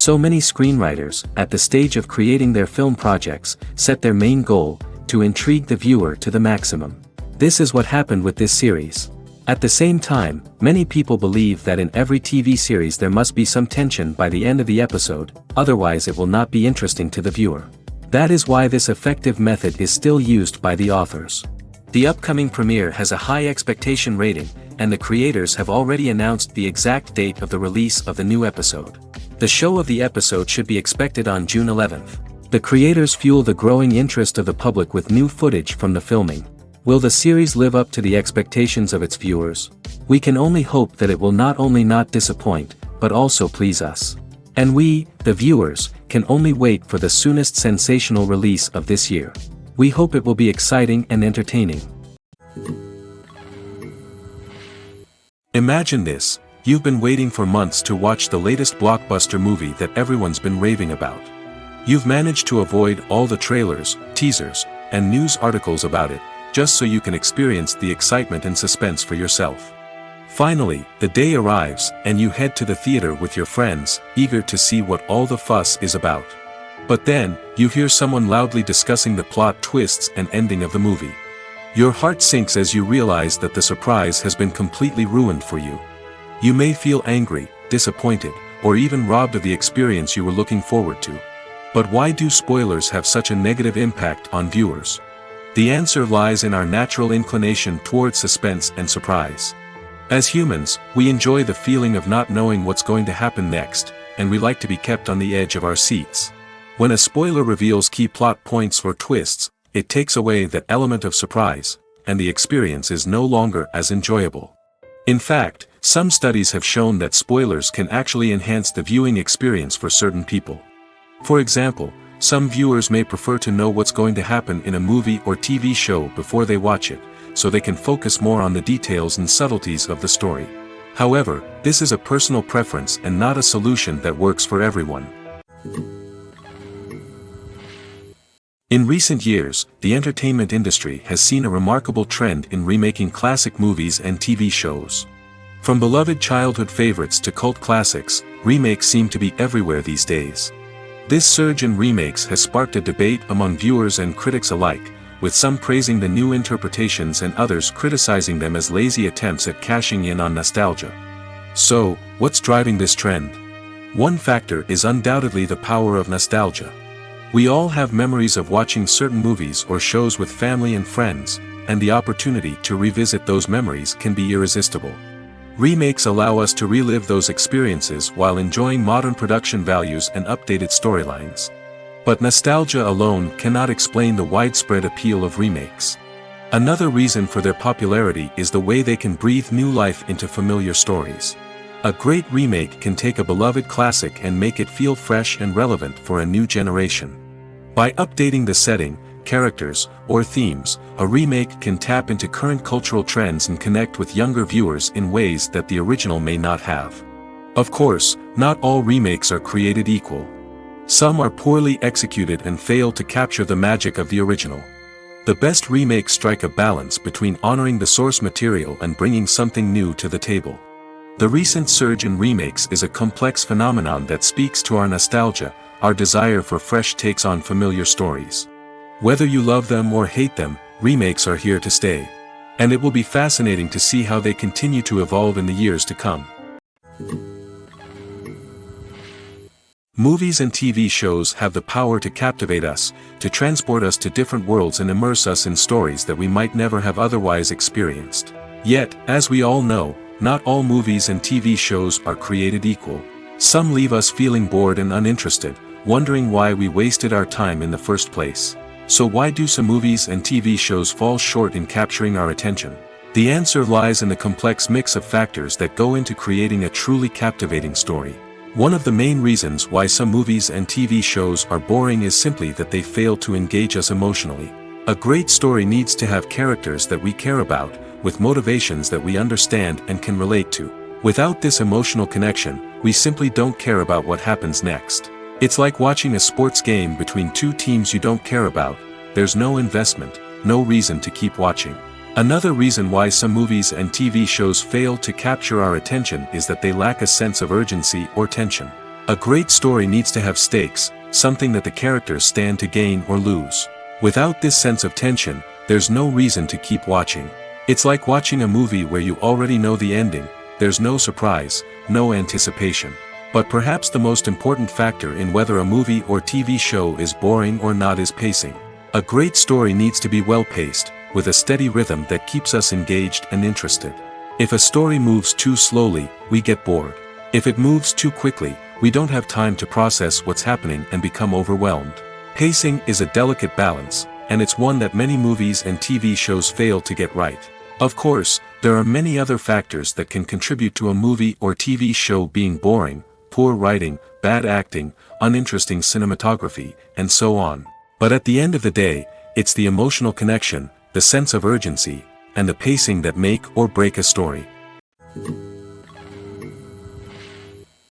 So many screenwriters, at the stage of creating their film projects, set their main goal, to intrigue the viewer to the maximum. This is what happened with this series. At the same time, many people believe that in every TV series there must be some tension by the end of the episode, otherwise it will not be interesting to the viewer. That is why this effective method is still used by the authors. The upcoming premiere has a high expectation rating, and the creators have already announced the exact date of the release of the new episode. The show of the episode should be expected on June 11th. The creators fuel the growing interest of the public with new footage from the filming. Will the series live up to the expectations of its viewers? We can only hope that it will not only not disappoint, but also please us. And we, the viewers, can only wait for the soonest sensational release of this year. We hope it will be exciting and entertaining. Imagine this, you've been waiting for months to watch the latest blockbuster movie that everyone's been raving about. You've managed to avoid all the trailers, teasers, and news articles about it, just so you can experience the excitement and suspense for yourself. Finally, the day arrives, and you head to the theater with your friends, eager to see what all the fuss is about. But then, you hear someone loudly discussing the plot twists and ending of the movie. Your heart sinks as you realize that the surprise has been completely ruined for you. You may feel angry, disappointed, or even robbed of the experience you were looking forward to. But why do spoilers have such a negative impact on viewers? The answer lies in our natural inclination towards suspense and surprise. As humans, we enjoy the feeling of not knowing what's going to happen next, and we like to be kept on the edge of our seats. When a spoiler reveals key plot points or twists, it takes away that element of surprise, and the experience is no longer as enjoyable. In fact, some studies have shown that spoilers can actually enhance the viewing experience for certain people. For example, some viewers may prefer to know what's going to happen in a movie or TV show before they watch it, so they can focus more on the details and subtleties of the story. However, this is a personal preference and not a solution that works for everyone. In recent years, the entertainment industry has seen a remarkable trend in remaking classic movies and TV shows. From beloved childhood favorites to cult classics, remakes seem to be everywhere these days. This surge in remakes has sparked a debate among viewers and critics alike, with some praising the new interpretations and others criticizing them as lazy attempts at cashing in on nostalgia. So, what's driving this trend? One factor is undoubtedly the power of nostalgia. We all have memories of watching certain movies or shows with family and friends, and the opportunity to revisit those memories can be irresistible. Remakes allow us to relive those experiences while enjoying modern production values and updated storylines. But nostalgia alone cannot explain the widespread appeal of remakes. Another reason for their popularity is the way they can breathe new life into familiar stories. A great remake can take a beloved classic and make it feel fresh and relevant for a new generation. By updating the setting, characters, or themes, a remake can tap into current cultural trends and connect with younger viewers in ways that the original may not have. Of course, not all remakes are created equal. Some are poorly executed and fail to capture the magic of the original. The best remakes strike a balance between honoring the source material and bringing something new to the table. The recent surge in remakes is a complex phenomenon that speaks to our nostalgia, our desire for fresh takes on familiar stories. Whether you love them or hate them, remakes are here to stay. And it will be fascinating to see how they continue to evolve in the years to come. Movies and TV shows have the power to captivate us, to transport us to different worlds and immerse us in stories that we might never have otherwise experienced. Yet, as we all know, not all movies and TV shows are created equal. Some leave us feeling bored and uninterested, wondering why we wasted our time in the first place. So why do some movies and TV shows fall short in capturing our attention? The answer lies in the complex mix of factors that go into creating a truly captivating story. One of the main reasons why some movies and TV shows are boring is simply that they fail to engage us emotionally. A great story needs to have characters that we care about, with motivations that we understand and can relate to. Without this emotional connection, we simply don't care about what happens next. It's like watching a sports game between two teams you don't care about. There's no investment, no reason to keep watching. Another reason why some movies and TV shows fail to capture our attention is that they lack a sense of urgency or tension. A great story needs to have stakes, something that the characters stand to gain or lose. Without this sense of tension, there's no reason to keep watching. It's like watching a movie where you already know the ending, there's no surprise, no anticipation. But perhaps the most important factor in whether a movie or TV show is boring or not is pacing. A great story needs to be well-paced, with a steady rhythm that keeps us engaged and interested. If a story moves too slowly, we get bored. If it moves too quickly, we don't have time to process what's happening and become overwhelmed. Pacing is a delicate balance, and it's one that many movies and TV shows fail to get right. Of course, there are many other factors that can contribute to a movie or TV show being boring: poor writing, bad acting, uninteresting cinematography, and so on. But at the end of the day, it's the emotional connection, the sense of urgency, and the pacing that make or break a story.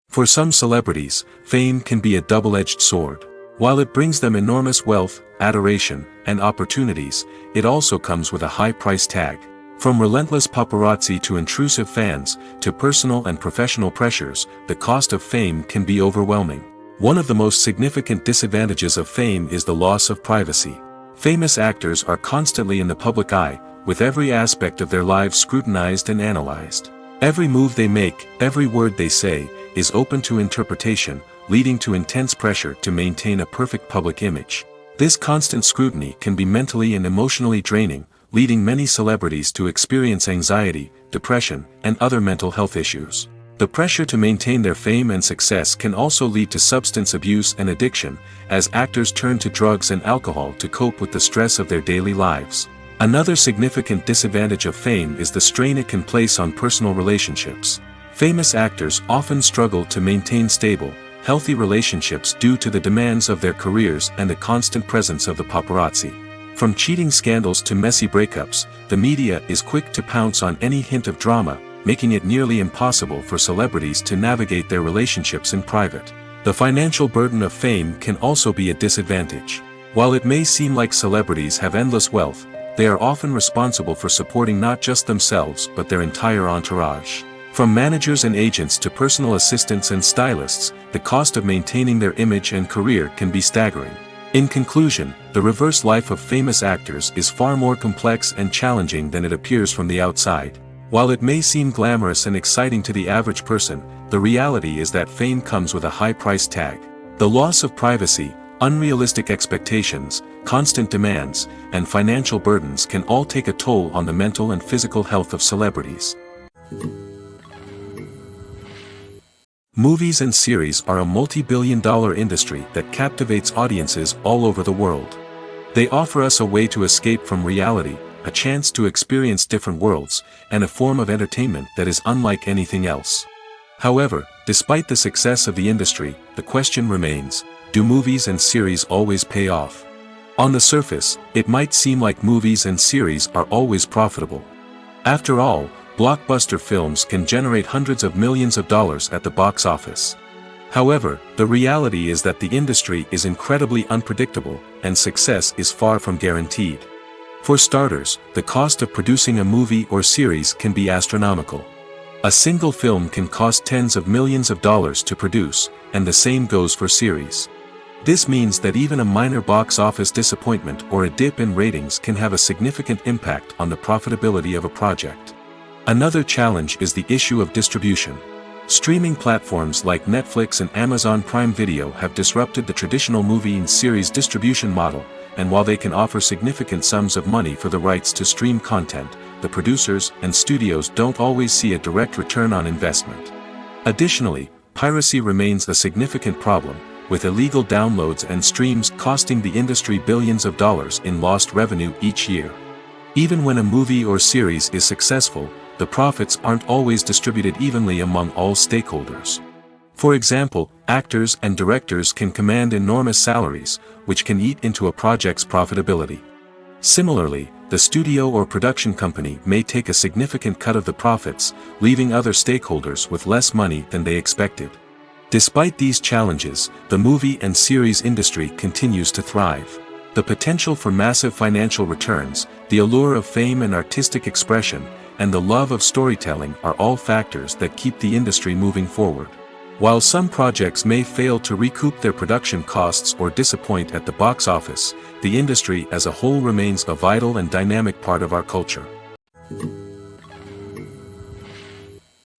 For some celebrities, fame can be a double-edged sword. While it brings them enormous wealth, adoration, and opportunities, it also comes with a high price tag. From relentless paparazzi to intrusive fans, to personal and professional pressures, the cost of fame can be overwhelming. One of the most significant disadvantages of fame is the loss of privacy. Famous actors are constantly in the public eye, with every aspect of their lives scrutinized and analyzed. Every move they make, every word they say, is open to interpretation, leading to intense pressure to maintain a perfect public image. This constant scrutiny can be mentally and emotionally draining, leading many celebrities to experience anxiety, depression, and other mental health issues. The pressure to maintain their fame and success can also lead to substance abuse and addiction, as actors turn to drugs and alcohol to cope with the stress of their daily lives. Another significant disadvantage of fame is the strain it can place on personal relationships. Famous actors often struggle to maintain stable, healthy relationships due to the demands of their careers and the constant presence of the paparazzi. From cheating scandals to messy breakups, the media is quick to pounce on any hint of drama, making it nearly impossible for celebrities to navigate their relationships in private. The financial burden of fame can also be a disadvantage. While it may seem like celebrities have endless wealth, they are often responsible for supporting not just themselves but their entire entourage. From managers and agents to personal assistants and stylists, the cost of maintaining their image and career can be staggering. In conclusion, the reverse life of famous actors is far more complex and challenging than it appears from the outside. While it may seem glamorous and exciting to the average person, the reality is that fame comes with a high price tag. The loss of privacy, unrealistic expectations, constant demands, and financial burdens can all take a toll on the mental and physical health of celebrities. Movies and series are a multi-billion-dollar industry that captivates audiences all over the world. They offer us a way to escape from reality, a chance to experience different worlds, and a form of entertainment that is unlike anything else. However, despite the success of the industry, the question remains, do movies and series always pay off? On the surface, it might seem like movies and series are always profitable. After all, blockbuster films can generate hundreds of millions of dollars at the box office. However, the reality is that the industry is incredibly unpredictable, and success is far from guaranteed. For starters, the cost of producing a movie or series can be astronomical. A single film can cost tens of millions of dollars to produce, and the same goes for series. This means that even a minor box office disappointment or a dip in ratings can have a significant impact on the profitability of a project. Another challenge is the issue of distribution. Streaming platforms like Netflix and Amazon Prime Video have disrupted the traditional movie and series distribution model, and while they can offer significant sums of money for the rights to stream content, the producers and studios don't always see a direct return on investment. Additionally, piracy remains a significant problem, with illegal downloads and streams costing the industry billions of dollars in lost revenue each year. Even when a movie or series is successful, the profits aren't always distributed evenly among all stakeholders. For example, actors and directors can command enormous salaries, which can eat into a project's profitability. Similarly, the studio or production company may take a significant cut of the profits, leaving other stakeholders with less money than they expected. Despite these challenges, the movie and series industry continues to thrive. The potential for massive financial returns, the allure of fame and artistic expression, and the love of storytelling are all factors that keep the industry moving forward. While some projects may fail to recoup their production costs or disappoint at the box office, the industry as a whole remains a vital and dynamic part of our culture.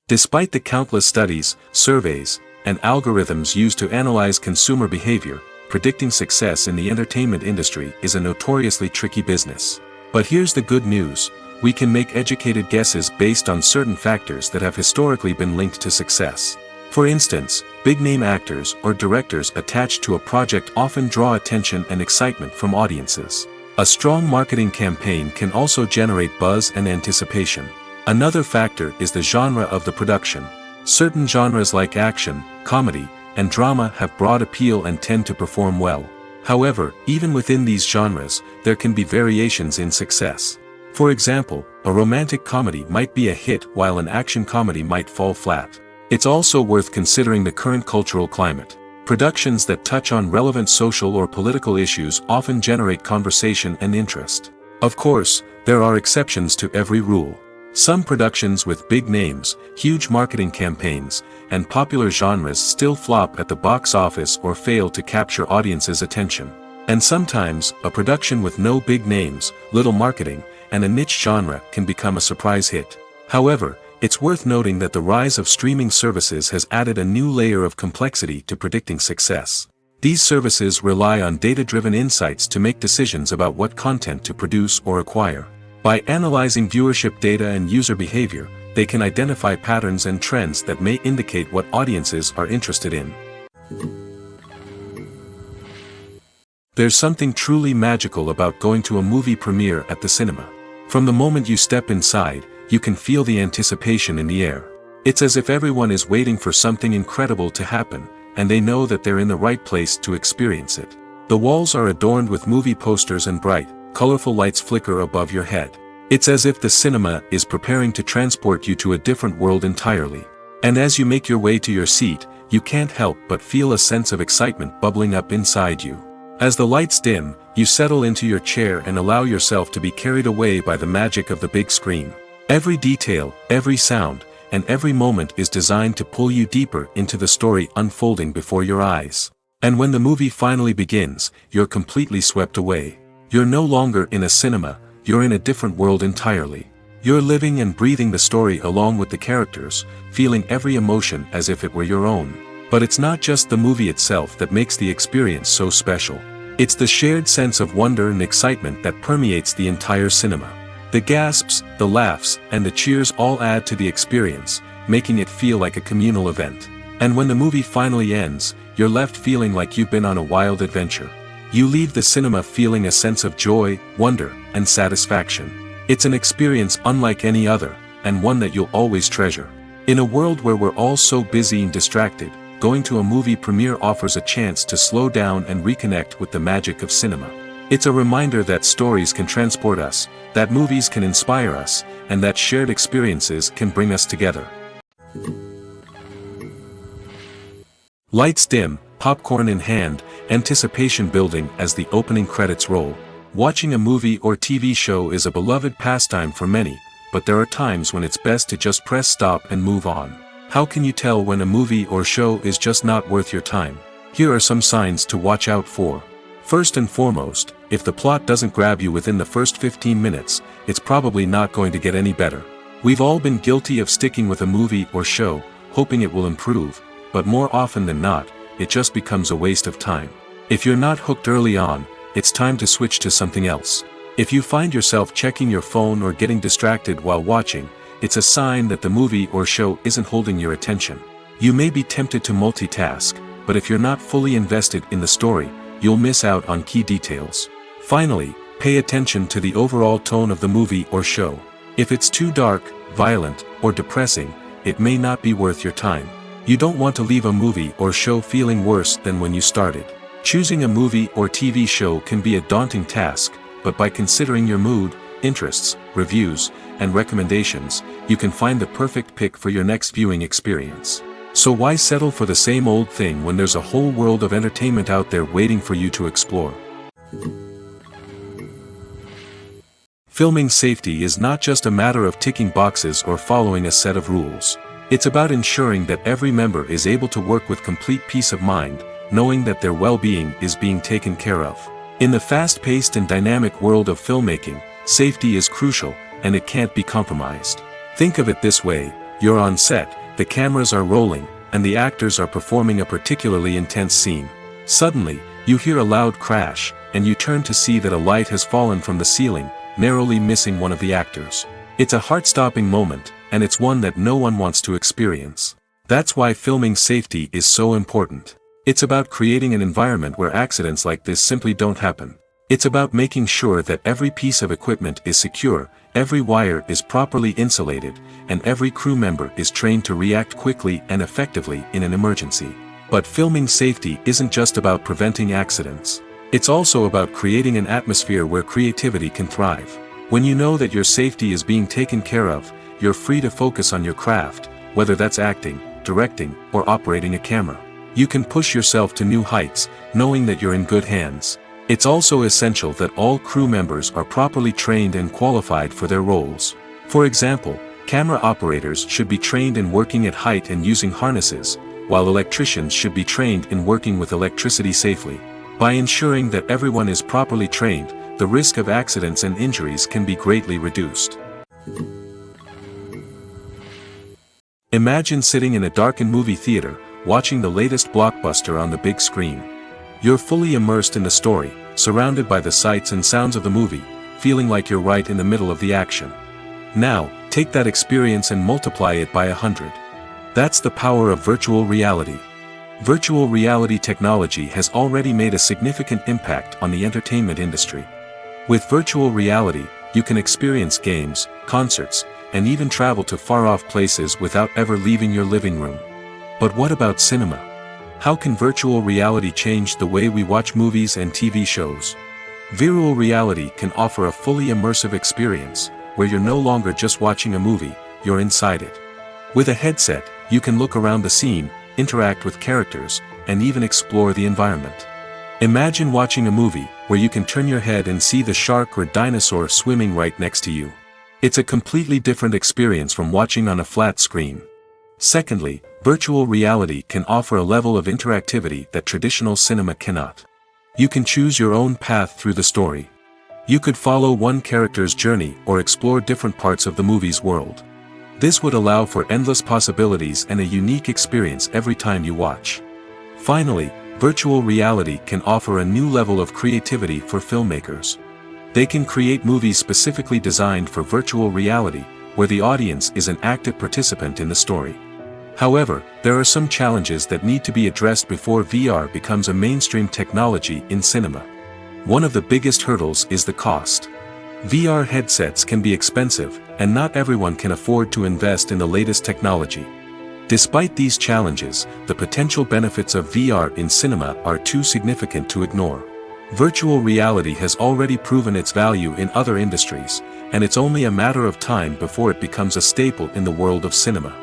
Despite the countless studies, surveys, and algorithms used to analyze consumer behavior, predicting success in the entertainment industry is a notoriously tricky business. But here's the good news: we can make educated guesses based on certain factors that have historically been linked to success. For instance, big-name actors or directors attached to a project often draw attention and excitement from audiences. A strong marketing campaign can also generate buzz and anticipation. Another factor is the genre of the production. Certain genres like action, comedy, and drama have broad appeal and tend to perform well. However, even within these genres, there can be variations in success. For example, a romantic comedy might be a hit while an action comedy might fall flat. It's also worth considering the current cultural climate. Productions that touch on relevant social or political issues often generate conversation and interest. Of course, there are exceptions to every rule. Some productions with big names, huge marketing campaigns, and popular genres still flop at the box office or fail to capture audiences' attention. And sometimes, a production with no big names, little marketing, and a niche genre can become a surprise hit. However, it's worth noting that the rise of streaming services has added a new layer of complexity to predicting success. These services rely on data-driven insights to make decisions about what content to produce or acquire. By analyzing viewership data and user behavior, they can identify patterns and trends that may indicate what audiences are interested in. There's something truly magical about going to a movie premiere at the cinema. From the moment you step inside, you can feel the anticipation in the air. It's as if everyone is waiting for something incredible to happen, and they know that they're in the right place to experience it. The walls are adorned with movie posters and bright, colorful lights flicker above your head. It's as if the cinema is preparing to transport you to a different world entirely. And as you make your way to your seat, you can't help but feel a sense of excitement bubbling up inside you. As the lights dim, you settle into your chair and allow yourself to be carried away by the magic of the big screen. Every detail, every sound, and every moment is designed to pull you deeper into the story unfolding before your eyes. And when the movie finally begins, you're completely swept away. You're no longer in a cinema, you're in a different world entirely. You're living and breathing the story along with the characters, feeling every emotion as if it were your own. But it's not just the movie itself that makes the experience so special. It's the shared sense of wonder and excitement that permeates the entire cinema. The gasps, the laughs, and the cheers all add to the experience, making it feel like a communal event. And when the movie finally ends, you're left feeling like you've been on a wild adventure. You leave the cinema feeling a sense of joy, wonder, and satisfaction. It's an experience unlike any other, and one that you'll always treasure. In a world where we're all so busy and distracted, going to a movie premiere offers a chance to slow down and reconnect with the magic of cinema. It's a reminder that stories can transport us, that movies can inspire us, and that shared experiences can bring us together. Lights dim, popcorn in hand, anticipation building as the opening credits roll. Watching a movie or TV show is a beloved pastime for many, but there are times when it's best to just press stop and move on. How can you tell when a movie or show is just not worth your time? Here are some signs to watch out for. First and foremost, if the plot doesn't grab you within the first 15 minutes, it's probably not going to get any better. We've all been guilty of sticking with a movie or show, hoping it will improve, but more often than not, it just becomes a waste of time. If you're not hooked early on, it's time to switch to something else. If you find yourself checking your phone or getting distracted while watching, it's a sign that the movie or show isn't holding your attention. You may be tempted to multitask, but if you're not fully invested in the story, you'll miss out on key details. Finally, pay attention to the overall tone of the movie or show. If it's too dark, violent, or depressing, it may not be worth your time. You don't want to leave a movie or show feeling worse than when you started. Choosing a movie or TV show can be a daunting task, but by considering your mood, interests, reviews, and recommendations, you can find the perfect pick for your next viewing experience. So why settle for the same old thing when there's a whole world of entertainment out there waiting for you to explore? Filming safety is not just a matter of ticking boxes or following a set of rules. It's about ensuring that every member is able to work with complete peace of mind, knowing that their well-being is being taken care of. In the fast-paced and dynamic world of filmmaking, safety is crucial, and it can't be compromised. Think of it this way: you're on set, the cameras are rolling, and the actors are performing a particularly intense scene. Suddenly, you hear a loud crash, and you turn to see that a light has fallen from the ceiling, narrowly missing one of the actors. It's a heart-stopping moment, and it's one that no one wants to experience. That's why filming safety is so important. It's about creating an environment where accidents like this simply don't happen. It's about making sure that every piece of equipment is secure, every wire is properly insulated, and every crew member is trained to react quickly and effectively in an emergency. But filming safety isn't just about preventing accidents. It's also about creating an atmosphere where creativity can thrive. When you know that your safety is being taken care of, you're free to focus on your craft, whether that's acting, directing, or operating a camera. You can push yourself to new heights, knowing that you're in good hands. It's also essential that all crew members are properly trained and qualified for their roles. For example, camera operators should be trained in working at height and using harnesses, while electricians should be trained in working with electricity safely. By ensuring that everyone is properly trained, the risk of accidents and injuries can be greatly reduced. Imagine sitting in a darkened movie theater, watching the latest blockbuster on the big screen. You're fully immersed in the story, surrounded by the sights and sounds of the movie, feeling like you're right in the middle of the action. Now, take that experience and multiply it by 100. That's the power of virtual reality. Virtual reality technology has already made a significant impact on the entertainment industry. With virtual reality, you can experience games, concerts, and even travel to far-off places without ever leaving your living room. But what about cinema? How can virtual reality change the way we watch movies and TV shows? Virtual reality can offer a fully immersive experience, where you're no longer just watching a movie, you're inside it. With a headset, you can look around the scene, interact with characters, and even explore the environment. Imagine watching a movie, where you can turn your head and see the shark or dinosaur swimming right next to you. It's a completely different experience from watching on a flat screen. Secondly, virtual reality can offer a level of interactivity that traditional cinema cannot. You can choose your own path through the story. You could follow one character's journey or explore different parts of the movie's world. This would allow for endless possibilities and a unique experience every time you watch. Finally, virtual reality can offer a new level of creativity for filmmakers. They can create movies specifically designed for virtual reality, where the audience is an active participant in the story. However, there are some challenges that need to be addressed before VR becomes a mainstream technology in cinema. One of the biggest hurdles is the cost. VR headsets can be expensive, and not everyone can afford to invest in the latest technology. Despite these challenges, the potential benefits of VR in cinema are too significant to ignore. Virtual reality has already proven its value in other industries, and it's only a matter of time before it becomes a staple in the world of cinema.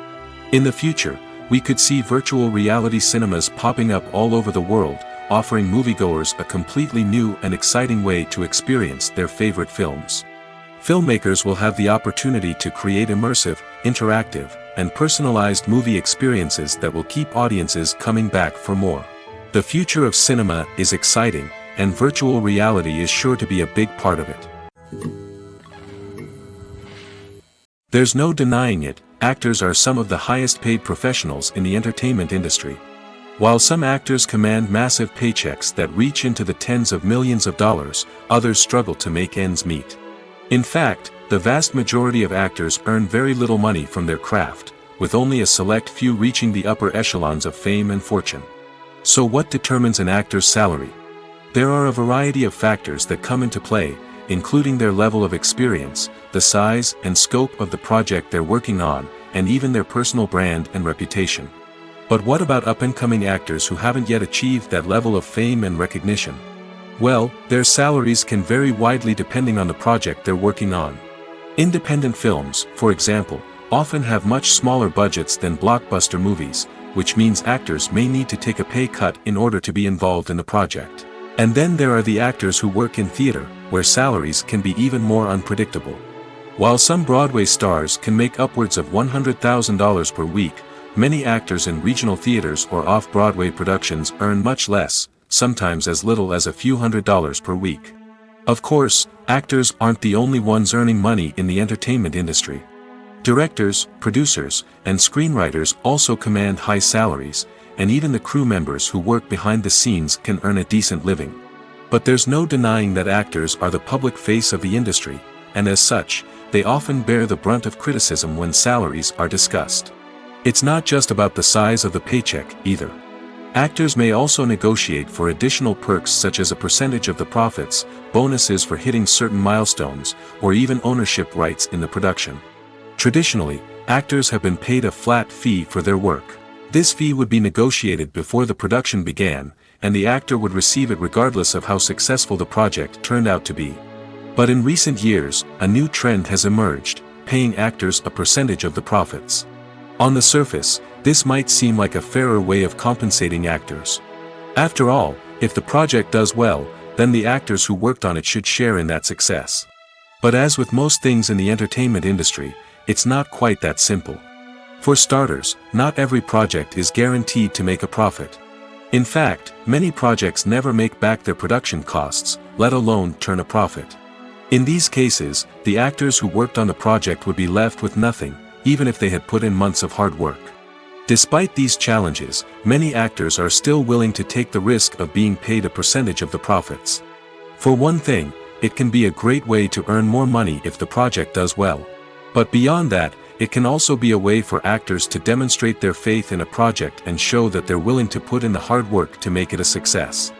In the future, we could see virtual reality cinemas popping up all over the world, offering moviegoers a completely new and exciting way to experience their favorite films. Filmmakers will have the opportunity to create immersive, interactive, and personalized movie experiences that will keep audiences coming back for more. The future of cinema is exciting, and virtual reality is sure to be a big part of it. There's no denying it, actors are some of the highest paid professionals in the entertainment industry. While some actors command massive paychecks that reach into the tens of millions of dollars, others struggle to make ends meet. In fact, the vast majority of actors earn very little money from their craft, with only a select few reaching the upper echelons of fame and fortune. So what determines an actor's salary? There are a variety of factors that come into play, including their level of experience, the size and scope of the project they're working on, and even their personal brand and reputation. But what about up-and-coming actors who haven't yet achieved that level of fame and recognition? Well, their salaries can vary widely depending on the project they're working on. Independent films, for example, often have much smaller budgets than blockbuster movies, which means actors may need to take a pay cut in order to be involved in the project. And then there are the actors who work in theater, where salaries can be even more unpredictable. While some Broadway stars can make upwards of $100,000 per week, many actors in regional theaters or off-Broadway productions earn much less, sometimes as little as a few $100s per week. Of course, actors aren't the only ones earning money in the entertainment industry. Directors, producers, and screenwriters also command high salaries, and even the crew members who work behind the scenes can earn a decent living. But there's no denying that actors are the public face of the industry, and as such, they often bear the brunt of criticism when salaries are discussed. It's not just about the size of the paycheck, either. Actors may also negotiate for additional perks such as a percentage of the profits, bonuses for hitting certain milestones, or even ownership rights in the production. Traditionally, actors have been paid a flat fee for their work. This fee would be negotiated before the production began, and the actor would receive it regardless of how successful the project turned out to be. But in recent years, a new trend has emerged, paying actors a percentage of the profits. On the surface, this might seem like a fairer way of compensating actors. After all, if the project does well, then the actors who worked on it should share in that success. But as with most things in the entertainment industry, it's not quite that simple. For starters, not every project is guaranteed to make a profit. In fact, many projects never make back their production costs, let alone turn a profit. In these cases, the actors who worked on the project would be left with nothing, even if they had put in months of hard work. Despite these challenges, many actors are still willing to take the risk of being paid a percentage of the profits. For one thing, it can be a great way to earn more money if the project does well. But beyond that, it can also be a way for actors to demonstrate their faith in a project and show that they're willing to put in the hard work to make it a success.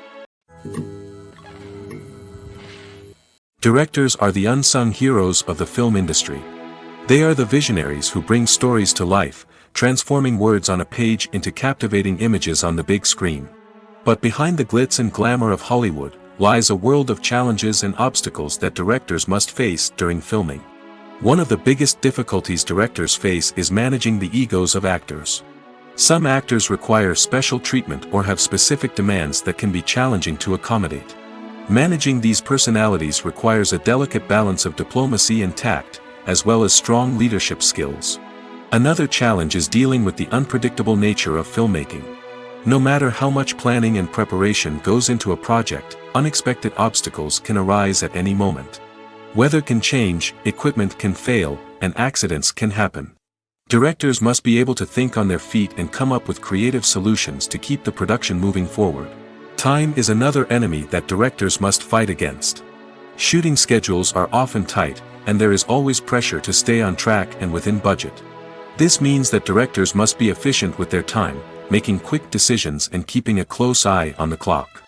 Directors are the unsung heroes of the film industry. They are the visionaries who bring stories to life, transforming words on a page into captivating images on the big screen. But behind the glitz and glamour of Hollywood, lies a world of challenges and obstacles that directors must face during filming. One of the biggest difficulties directors face is managing the egos of actors. Some actors require special treatment or have specific demands that can be challenging to accommodate. Managing these personalities requires a delicate balance of diplomacy and tact, as well as strong leadership skills. Another challenge is dealing with the unpredictable nature of filmmaking. No matter how much planning and preparation goes into a project, unexpected obstacles can arise at any moment. Weather can change, equipment can fail, and accidents can happen. Directors must be able to think on their feet and come up with creative solutions to keep the production moving forward. Time is another enemy that directors must fight against. Shooting schedules are often tight, and there is always pressure to stay on track and within budget. This means that directors must be efficient with their time, making quick decisions and keeping a close eye on the clock.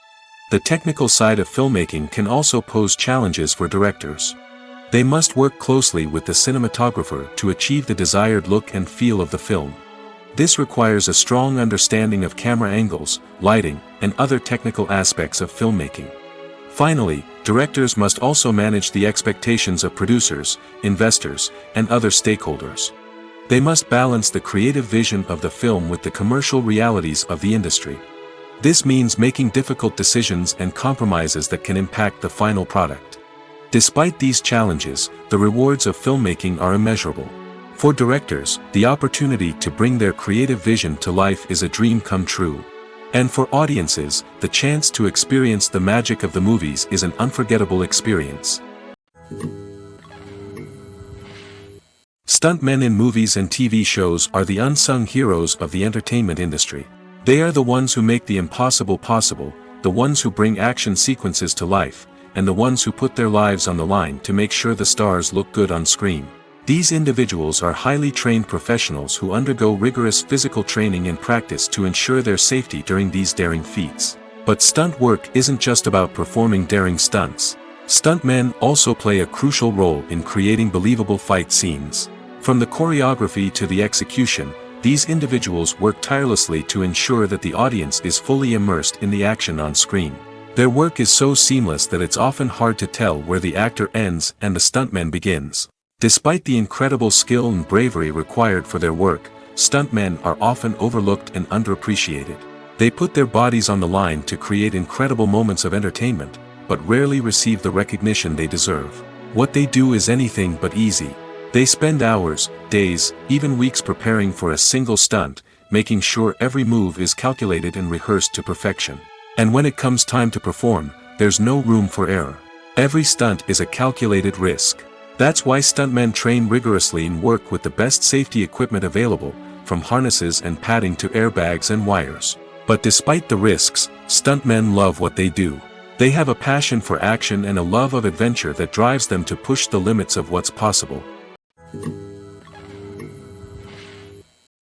The technical side of filmmaking can also pose challenges for directors. They must work closely with the cinematographer to achieve the desired look and feel of the film. This requires a strong understanding of camera angles, lighting, and other technical aspects of filmmaking. Finally, directors must also manage the expectations of producers, investors, and other stakeholders. They must balance the creative vision of the film with the commercial realities of the industry. This means making difficult decisions and compromises that can impact the final product. Despite these challenges, the rewards of filmmaking are immeasurable. For directors, the opportunity to bring their creative vision to life is a dream come true. And for audiences, the chance to experience the magic of the movies is an unforgettable experience. Stuntmen in movies and TV shows are the unsung heroes of the entertainment industry. They are the ones who make the impossible possible, the ones who bring action sequences to life, and the ones who put their lives on the line to make sure the stars look good on screen. These individuals are highly trained professionals who undergo rigorous physical training and practice to ensure their safety during these daring feats. But stunt work isn't just about performing daring stunts. Stuntmen also play a crucial role in creating believable fight scenes. From the choreography to the execution, these individuals work tirelessly to ensure that the audience is fully immersed in the action on screen. Their work is so seamless that it's often hard to tell where the actor ends and the stuntman begins. Despite the incredible skill and bravery required for their work, stuntmen are often overlooked and underappreciated. They put their bodies on the line to create incredible moments of entertainment, but rarely receive the recognition they deserve. What they do is anything but easy. They spend hours, days, even weeks preparing for a single stunt, making sure every move is calculated and rehearsed to perfection. And when it comes time to perform, there's no room for error. Every stunt is a calculated risk. That's why stuntmen train rigorously and work with the best safety equipment available, from harnesses and padding to airbags and wires. But despite the risks, stuntmen love what they do. They have a passion for action and a love of adventure that drives them to push the limits of what's possible.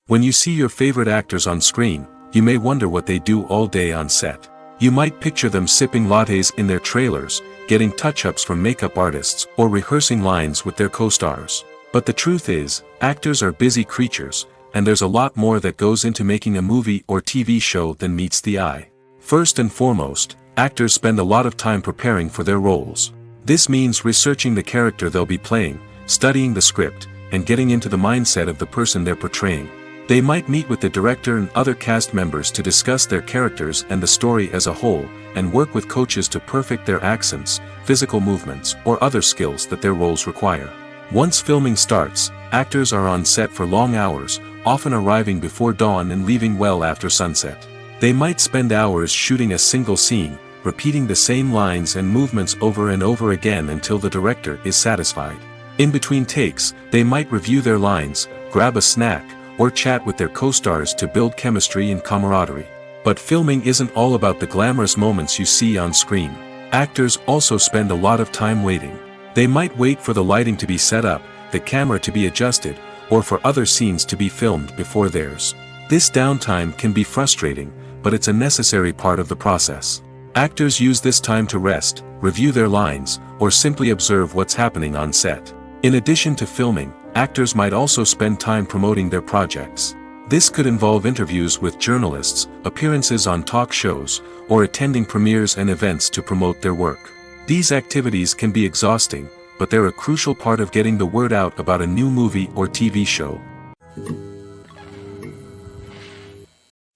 When you see your favorite actors on screen, you may wonder what they do all day on set. You might picture them sipping lattes in their trailers, getting touch-ups from makeup artists, or rehearsing lines with their co-stars. But the truth is, actors are busy creatures, and there's a lot more that goes into making a movie or TV show than meets the eye. First and foremost, actors spend a lot of time preparing for their roles. This means researching the character they'll be playing, studying the script, and getting into the mindset of the person they're portraying. They might meet with the director and other cast members to discuss their characters and the story as a whole, and work with coaches to perfect their accents, physical movements, or other skills that their roles require. Once filming starts, actors are on set for long hours, often arriving before dawn and leaving well after sunset. They might spend hours shooting a single scene, repeating the same lines and movements over and over again until the director is satisfied. In between takes, they might review their lines, grab a snack, or chat with their co-stars to build chemistry and camaraderie. But filming isn't all about the glamorous moments you see on screen. Actors also spend a lot of time waiting. They might wait for the lighting to be set up, the camera to be adjusted, or for other scenes to be filmed before theirs. This downtime can be frustrating, but it's a necessary part of the process. Actors use this time to rest, review their lines, or simply observe what's happening on set. In addition to filming, actors might also spend time promoting their projects. This could involve interviews with journalists, appearances on talk shows, or attending premieres and events to promote their work. These activities can be exhausting, but they're a crucial part of getting the word out about a new movie or TV show.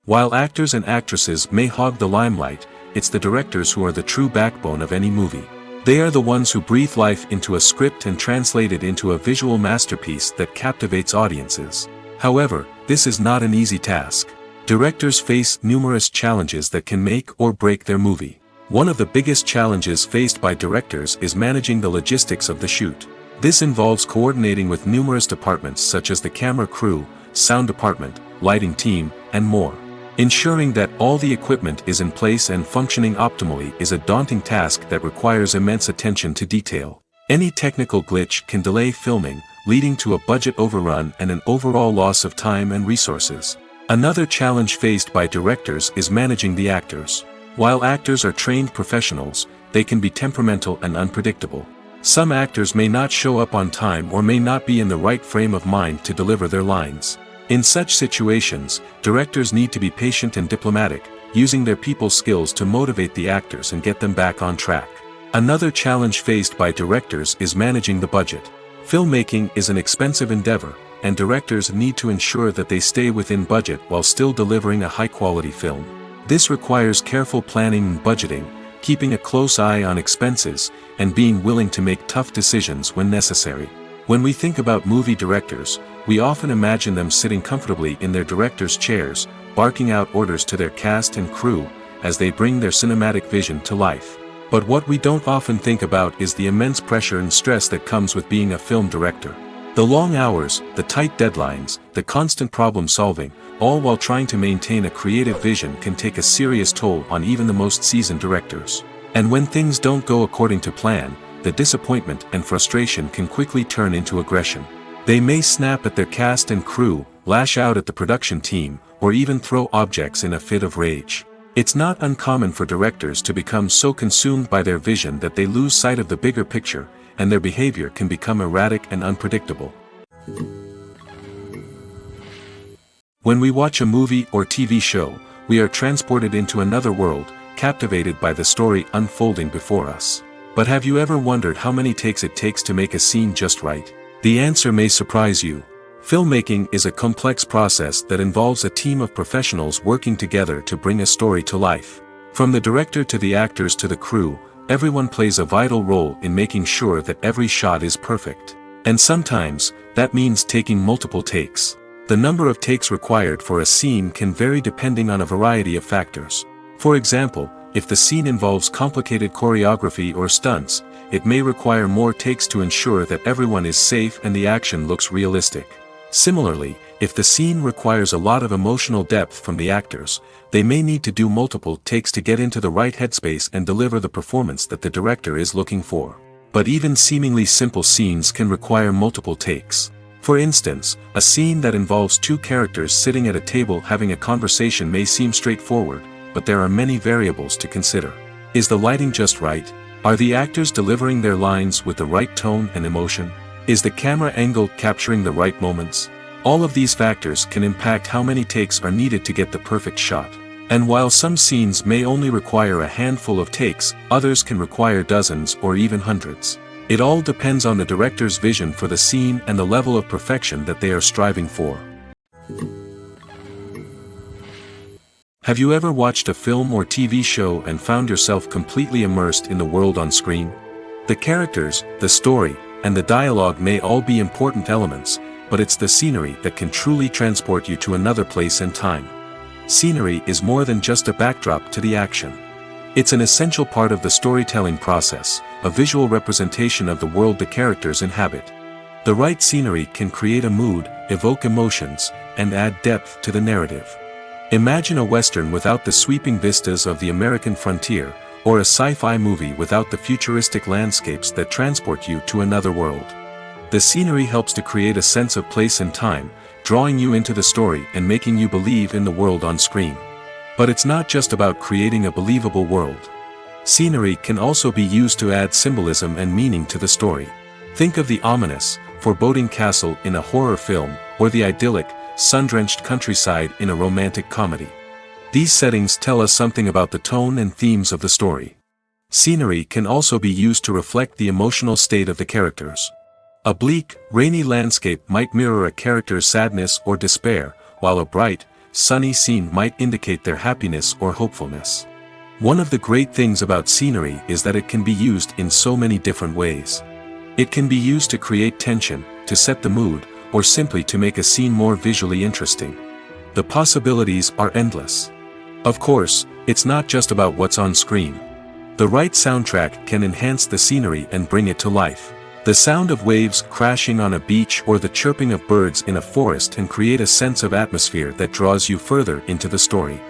While actors and actresses may hog the limelight, it's the directors who are the true backbone of any movie. They are the ones who breathe life into a script and translate it into a visual masterpiece that captivates audiences. However, this is not an easy task. Directors face numerous challenges that can make or break their movie. One of the biggest challenges faced by directors is managing the logistics of the shoot. This involves coordinating with numerous departments such as the camera crew, sound department, lighting team, and more. Ensuring that all the equipment is in place and functioning optimally is a daunting task that requires immense attention to detail. Any technical glitch can delay filming, leading to a budget overrun and an overall loss of time and resources. Another challenge faced by directors is managing the actors. While actors are trained professionals, they can be temperamental and unpredictable. Some actors may not show up on time or may not be in the right frame of mind to deliver their lines. In such situations, directors need to be patient and diplomatic, using their people skills to motivate the actors and get them back on track. Another challenge faced by directors is managing the budget. Filmmaking is an expensive endeavor, and directors need to ensure that they stay within budget while still delivering a high-quality film. This requires careful planning and budgeting, keeping a close eye on expenses, and being willing to make tough decisions when necessary. When we think about movie directors, we often imagine them sitting comfortably in their director's chairs, barking out orders to their cast and crew, as they bring their cinematic vision to life. But what we don't often think about is the immense pressure and stress that comes with being a film director. The long hours, the tight deadlines, the constant problem solving, all while trying to maintain a creative vision can take a serious toll on even the most seasoned directors. And when things don't go according to plan, the disappointment and frustration can quickly turn into aggression. They may snap at their cast and crew, lash out at the production team, or even throw objects in a fit of rage. It's not uncommon for directors to become so consumed by their vision that they lose sight of the bigger picture, and their behavior can become erratic and unpredictable. When we watch a movie or TV show, we are transported into another world, captivated by the story unfolding before us. But have you ever wondered how many takes it takes to make a scene just right? The answer may surprise you. Filmmaking is a complex process that involves a team of professionals working together to bring a story to life. From the director to the actors to the crew, everyone plays a vital role in making sure that every shot is perfect. And sometimes, that means taking multiple takes. The number of takes required for a scene can vary depending on a variety of factors. For example, if the scene involves complicated choreography or stunts, it may require more takes to ensure that everyone is safe and the action looks realistic. Similarly, if the scene requires a lot of emotional depth from the actors, they may need to do multiple takes to get into the right headspace and deliver the performance that the director is looking for. But even seemingly simple scenes can require multiple takes. For instance, a scene that involves two characters sitting at a table having a conversation may seem straightforward, but there are many variables to consider. Is the lighting just right? Are the actors delivering their lines with the right tone and emotion? Is the camera angle capturing the right moments? All of these factors can impact how many takes are needed to get the perfect shot. And while some scenes may only require a handful of takes, others can require dozens or even hundreds. It all depends on the director's vision for the scene and the level of perfection that they are striving for. Have you ever watched a film or TV show and found yourself completely immersed in the world on screen? The characters, the story, and the dialogue may all be important elements, but it's the scenery that can truly transport you to another place and time. Scenery is more than just a backdrop to the action. It's an essential part of the storytelling process, a visual representation of the world the characters inhabit. The right scenery can create a mood, evoke emotions, and add depth to the narrative. Imagine a Western without the sweeping vistas of the American frontier, or a sci-fi movie without the futuristic landscapes that transport you to another world. The scenery helps to create a sense of place and time, drawing you into the story and making you believe in the world on screen. But it's not just about creating a believable world. Scenery can also be used to add symbolism and meaning to the story. Think of the ominous, foreboding castle in a horror film, or the idyllic, sun-drenched countryside in a romantic comedy. These settings tell us something about the tone and themes of the story. Scenery can also be used to reflect the emotional state of the characters. A bleak, rainy landscape might mirror a character's sadness or despair, while a bright, sunny scene might indicate their happiness or hopefulness. One of the great things about scenery is that it can be used in so many different ways. It can be used to create tension, to set the mood, or simply to make a scene more visually interesting. The possibilities are endless. Of course, it's not just about what's on screen. The right soundtrack can enhance the scenery and bring it to life. The sound of waves crashing on a beach or the chirping of birds in a forest can create a sense of atmosphere that draws you further into the story.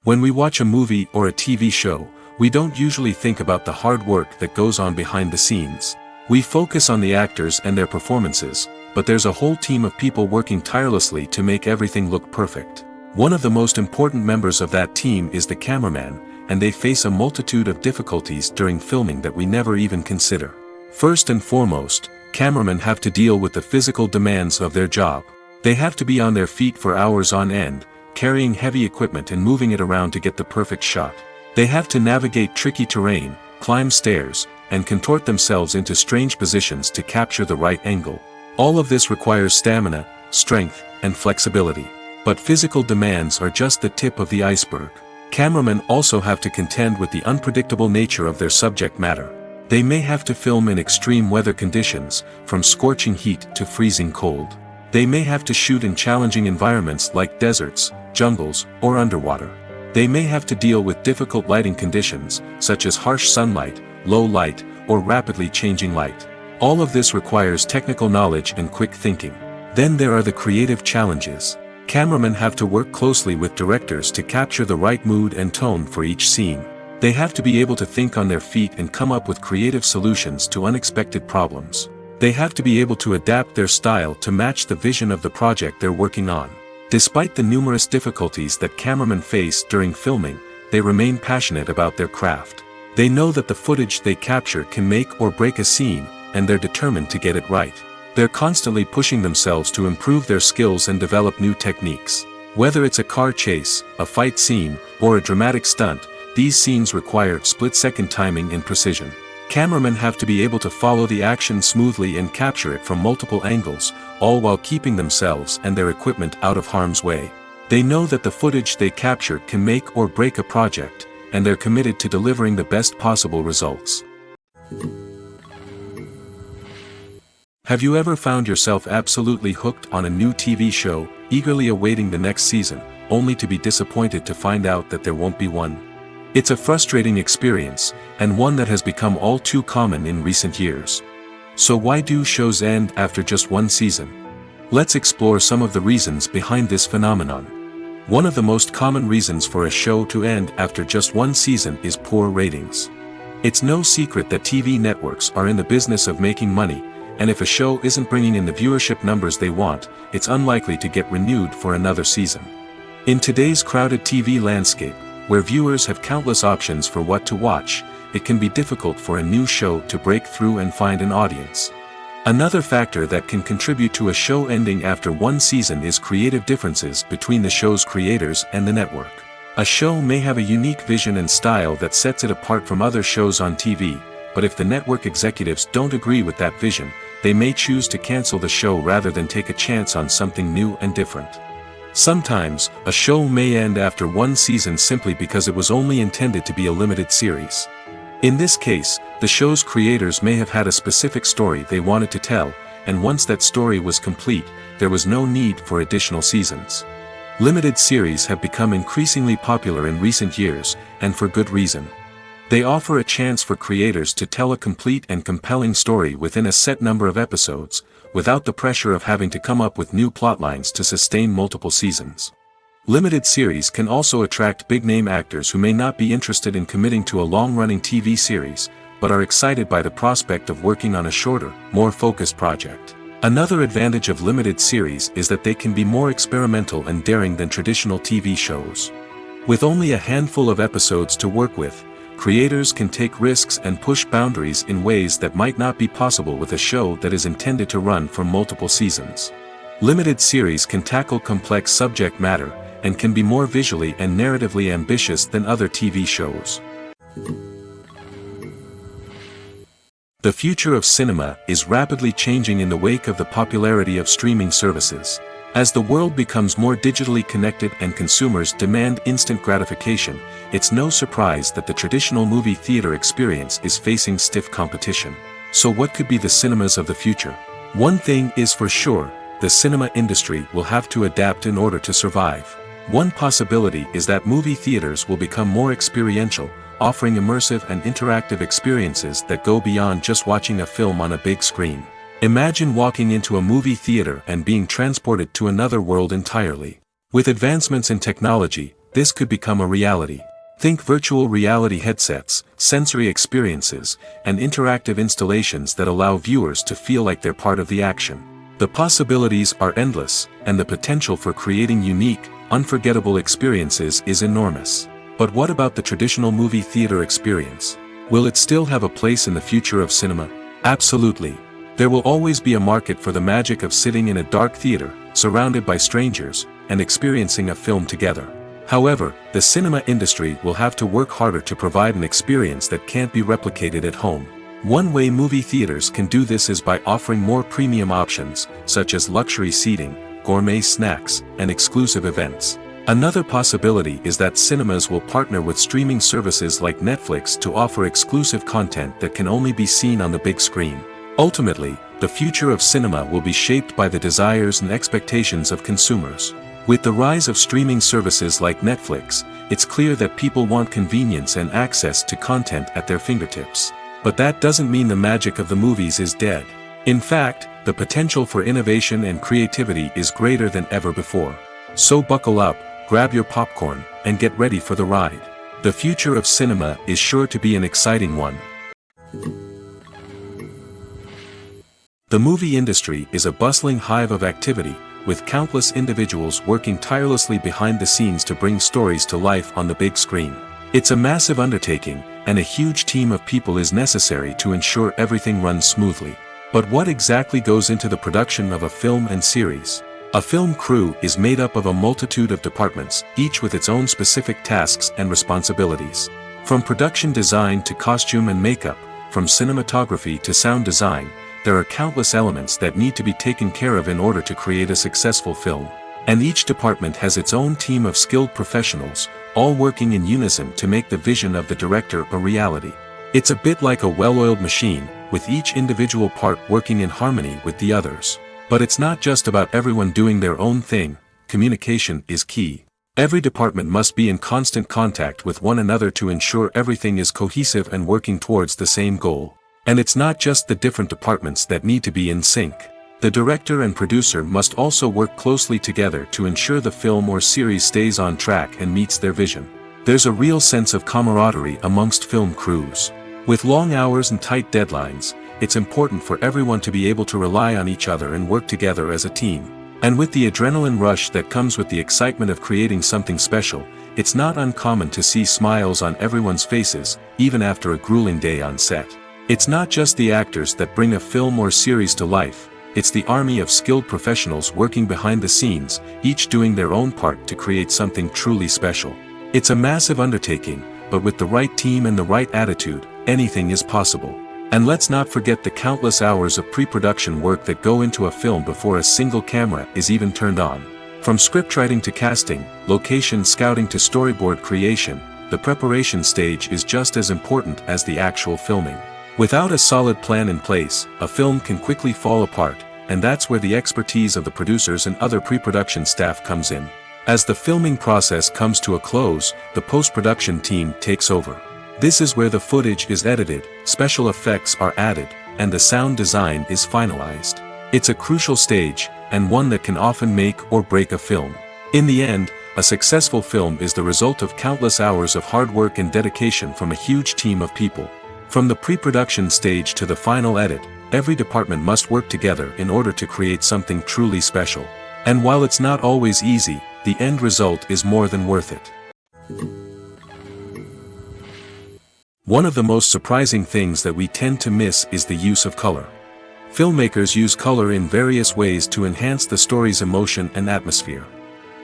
When we watch a movie or a TV show, we don't usually think about the hard work that goes on behind the scenes. We focus on the actors and their performances, but there's a whole team of people working tirelessly to make everything look perfect. One of the most important members of that team is the cameraman, and they face a multitude of difficulties during filming that we never even consider. First and foremost, cameramen have to deal with the physical demands of their job. They have to be on their feet for hours on end, carrying heavy equipment and moving it around to get the perfect shot. They have to navigate tricky terrain, climb stairs, and contort themselves into strange positions to capture the right angle. All of this requires stamina, strength, and flexibility. But physical demands are just the tip of the iceberg. Cameramen also have to contend with the unpredictable nature of their subject matter. They may have to film in extreme weather conditions, from scorching heat to freezing cold. They may have to shoot in challenging environments like deserts, jungles, or underwater. They may have to deal with difficult lighting conditions, such as harsh sunlight, low light, or rapidly changing light. All of this requires technical knowledge and quick thinking. Then there are the creative challenges. Cameramen have to work closely with directors to capture the right mood and tone for each scene. They have to be able to think on their feet and come up with creative solutions to unexpected problems. They have to be able to adapt their style to match the vision of the project they're working on. Despite the numerous difficulties that cameramen face during filming, they remain passionate about their craft. They know that the footage they capture can make or break a scene, and they're determined to get it right. They're constantly pushing themselves to improve their skills and develop new techniques. Whether it's a car chase, a fight scene, or a dramatic stunt, these scenes require split-second timing and precision. Cameramen have to be able to follow the action smoothly and capture it from multiple angles, all while keeping themselves and their equipment out of harm's way. They know that the footage they capture can make or break a project, and they're committed to delivering the best possible results. Have you ever found yourself absolutely hooked on a new TV show, eagerly awaiting the next season, only to be disappointed to find out that there won't be one? It's a frustrating experience, and one that has become all too common in recent years. So why do shows end after just one season? Let's explore some of the reasons behind this phenomenon. One of the most common reasons for a show to end after just one season is poor ratings. It's no secret that TV networks are in the business of making money, and if a show isn't bringing in the viewership numbers they want, it's unlikely to get renewed for another season. In today's crowded TV landscape, where viewers have countless options for what to watch, it can be difficult for a new show to break through and find an audience. Another factor that can contribute to a show ending after one season is creative differences between the show's creators and the network. A show may have a unique vision and style that sets it apart from other shows on TV, but if the network executives don't agree with that vision, they may choose to cancel the show rather than take a chance on something new and different. Sometimes, a show may end after one season simply because it was only intended to be a limited series. In this case, the show's creators may have had a specific story they wanted to tell, and once that story was complete, there was no need for additional seasons. Limited series have become increasingly popular in recent years, and for good reason. They offer a chance for creators to tell a complete and compelling story within a set number of episodes, without the pressure of having to come up with new plotlines to sustain multiple seasons. Limited series can also attract big-name actors who may not be interested in committing to a long-running TV series, but are excited by the prospect of working on a shorter, more focused project. Another advantage of limited series is that they can be more experimental and daring than traditional TV shows. With only a handful of episodes to work with, creators can take risks and push boundaries in ways that might not be possible with a show that is intended to run for multiple seasons. Limited series can tackle complex subject matter, and can be more visually and narratively ambitious than other TV shows. The future of cinema is rapidly changing in the wake of the popularity of streaming services. As the world becomes more digitally connected and consumers demand instant gratification, it's no surprise that the traditional movie theater experience is facing stiff competition. So what could be the cinemas of the future? One thing is for sure, the cinema industry will have to adapt in order to survive. One possibility is that movie theaters will become more experiential, offering immersive and interactive experiences that go beyond just watching a film on a big screen. Imagine walking into a movie theater and being transported to another world entirely. With advancements in technology, this could become a reality. Think virtual reality headsets, sensory experiences, and interactive installations that allow viewers to feel like they're part of the action. The possibilities are endless, and the potential for creating unique, unforgettable experiences is enormous. But what about the traditional movie theater experience? Will it still have a place in the future of cinema? Absolutely. There will always be a market for the magic of sitting in a dark theater, surrounded by strangers, and experiencing a film together. However, the cinema industry will have to work harder to provide an experience that can't be replicated at home. One way movie theaters can do this is by offering more premium options, such as luxury seating, gourmet snacks, and exclusive events. Another possibility is that cinemas will partner with streaming services like Netflix to offer exclusive content that can only be seen on the big screen. Ultimately, the future of cinema will be shaped by the desires and expectations of consumers. With the rise of streaming services like Netflix, it's clear that people want convenience and access to content at their fingertips. But that doesn't mean the magic of the movies is dead. In fact, the potential for innovation and creativity is greater than ever before. So buckle up, grab your popcorn, and get ready for the ride. The future of cinema is sure to be an exciting one. The movie industry is a bustling hive of activity, with countless individuals working tirelessly behind the scenes to bring stories to life on the big screen. It's a massive undertaking, and a huge team of people is necessary to ensure everything runs smoothly. But what exactly goes into the production of a film and series? A film crew is made up of a multitude of departments, each with its own specific tasks and responsibilities. From production design to costume and makeup, from cinematography to sound design, there are countless elements that need to be taken care of in order to create a successful film. And each department has its own team of skilled professionals, all working in unison to make the vision of the director a reality. It's a bit like a well-oiled machine, with each individual part working in harmony with the others. But it's not just about everyone doing their own thing. Communication is key. Every department must be in constant contact with one another to ensure everything is cohesive and working towards the same goal. And it's not just the different departments that need to be in sync. The director and producer must also work closely together to ensure the film or series stays on track and meets their vision. There's a real sense of camaraderie amongst film crews. With long hours and tight deadlines, it's important for everyone to be able to rely on each other and work together as a team. And with the adrenaline rush that comes with the excitement of creating something special, it's not uncommon to see smiles on everyone's faces, even after a grueling day on set. It's not just the actors that bring a film or series to life, it's the army of skilled professionals working behind the scenes, each doing their own part to create something truly special. It's a massive undertaking, but with the right team and the right attitude, anything is possible. And let's not forget the countless hours of pre-production work that go into a film before a single camera is even turned on. From scriptwriting to casting, location scouting to storyboard creation, the preparation stage is just as important as the actual filming. Without a solid plan in place, a film can quickly fall apart, and that's where the expertise of the producers and other pre-production staff comes in. As the filming process comes to a close, the post-production team takes over. This is where the footage is edited, special effects are added, and the sound design is finalized. It's a crucial stage, and one that can often make or break a film. In the end, a successful film is the result of countless hours of hard work and dedication from a huge team of people. From the pre-production stage to the final edit, every department must work together in order to create something truly special. And while it's not always easy, the end result is more than worth it. One of the most surprising things that we tend to miss is the use of color. Filmmakers use color in various ways to enhance the story's emotion and atmosphere.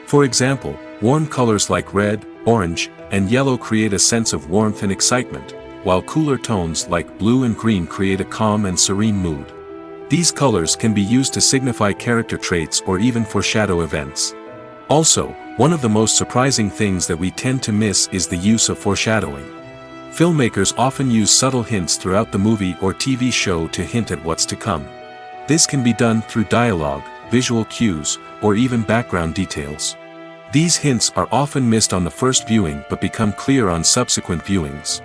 For example, warm colors like red, orange, and yellow create a sense of warmth and excitement, while cooler tones like blue and green create a calm and serene mood. These colors can be used to signify character traits or even foreshadow events. Also, one of the most surprising things that we tend to miss is the use of foreshadowing. Filmmakers often use subtle hints throughout the movie or TV show to hint at what's to come. This can be done through dialogue, visual cues, or even background details. These hints are often missed on the first viewing but become clear on subsequent viewings.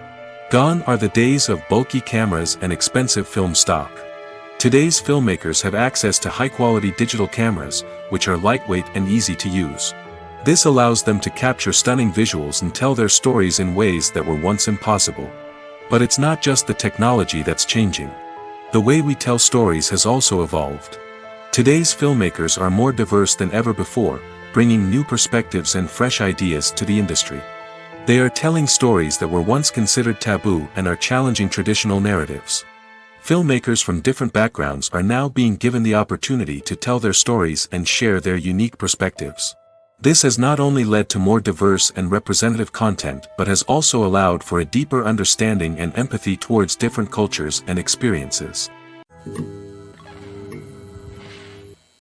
Gone are the days of bulky cameras and expensive film stock. Today's filmmakers have access to high-quality digital cameras, which are lightweight and easy to use. This allows them to capture stunning visuals and tell their stories in ways that were once impossible. But it's not just the technology that's changing. The way we tell stories has also evolved. Today's filmmakers are more diverse than ever before, bringing new perspectives and fresh ideas to the industry. They are telling stories that were once considered taboo and are challenging traditional narratives. Filmmakers from different backgrounds are now being given the opportunity to tell their stories and share their unique perspectives. This has not only led to more diverse and representative content but has also allowed for a deeper understanding and empathy towards different cultures and experiences.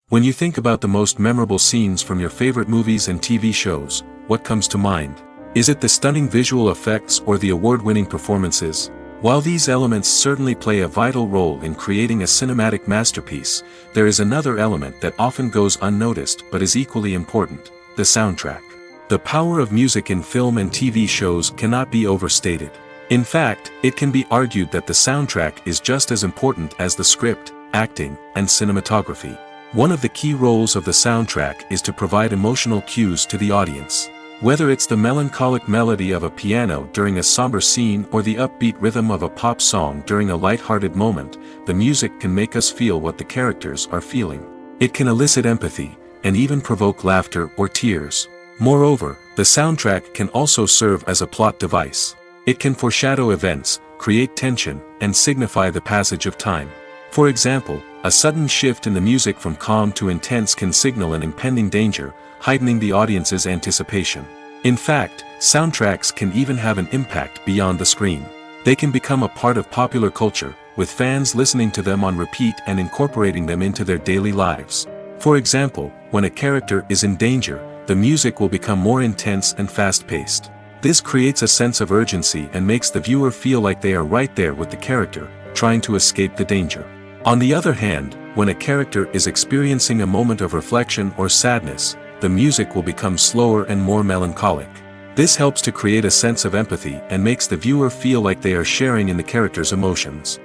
When you think about the most memorable scenes from your favorite movies and TV shows, what comes to mind? Is it the stunning visual effects or the award-winning performances? While these elements certainly play a vital role in creating a cinematic masterpiece, there is another element that often goes unnoticed but is equally important: the soundtrack. The power of music in film and TV shows cannot be overstated. In fact, it can be argued that the soundtrack is just as important as the script, acting, and cinematography. One of the key roles of the soundtrack is to provide emotional cues to the audience. Whether it's the melancholic melody of a piano during a somber scene or the upbeat rhythm of a pop song during a light-hearted moment, the music can make us feel what the characters are feeling. It can elicit empathy, and even provoke laughter or tears. Moreover, the soundtrack can also serve as a plot device. It can foreshadow events, create tension, and signify the passage of time. For example, a sudden shift in the music from calm to intense can signal an impending danger, heightening the audience's anticipation. In fact, soundtracks can even have an impact beyond the screen. They can become a part of popular culture, with fans listening to them on repeat and incorporating them into their daily lives. For example, when a character is in danger, the music will become more intense and fast-paced. This creates a sense of urgency and makes the viewer feel like they are right there with the character, trying to escape the danger. On the other hand, when a character is experiencing a moment of reflection or sadness, the music will become slower and more melancholic. This helps to create a sense of empathy and makes the viewer feel like they are sharing in the character's emotions.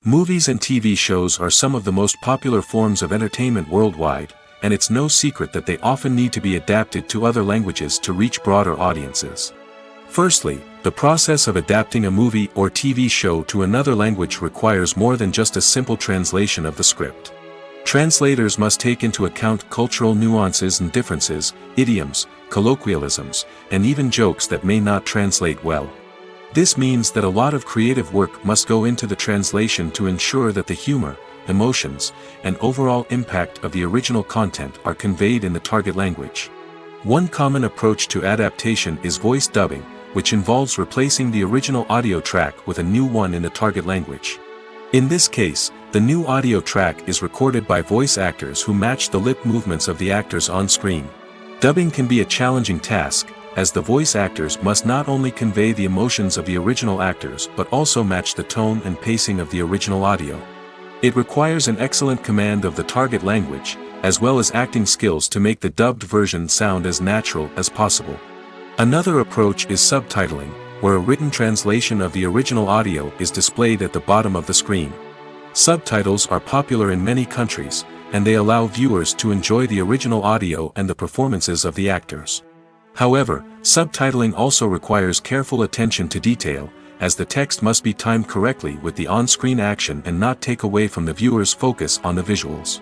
Movies and TV shows are some of the most popular forms of entertainment worldwide, and it's no secret that they often need to be adapted to other languages to reach broader audiences. Firstly, the process of adapting a movie or TV show to another language requires more than just a simple translation of the script. Translators must take into account cultural nuances and differences, idioms, colloquialisms, and even jokes that may not translate well. This means that a lot of creative work must go into the translation to ensure that the humor, emotions, and overall impact of the original content are conveyed in the target language. One common approach to adaptation is voice dubbing, which involves replacing the original audio track with a new one in the target language. In this case, the new audio track is recorded by voice actors who match the lip movements of the actors on screen. Dubbing can be a challenging task, as the voice actors must not only convey the emotions of the original actors but also match the tone and pacing of the original audio. It requires an excellent command of the target language, as well as acting skills to make the dubbed version sound as natural as possible. Another approach is subtitling, where a written translation of the original audio is displayed at the bottom of the screen. Subtitles are popular in many countries, and they allow viewers to enjoy the original audio and the performances of the actors. However, subtitling also requires careful attention to detail, as the text must be timed correctly with the on-screen action and not take away from the viewer's focus on the visuals.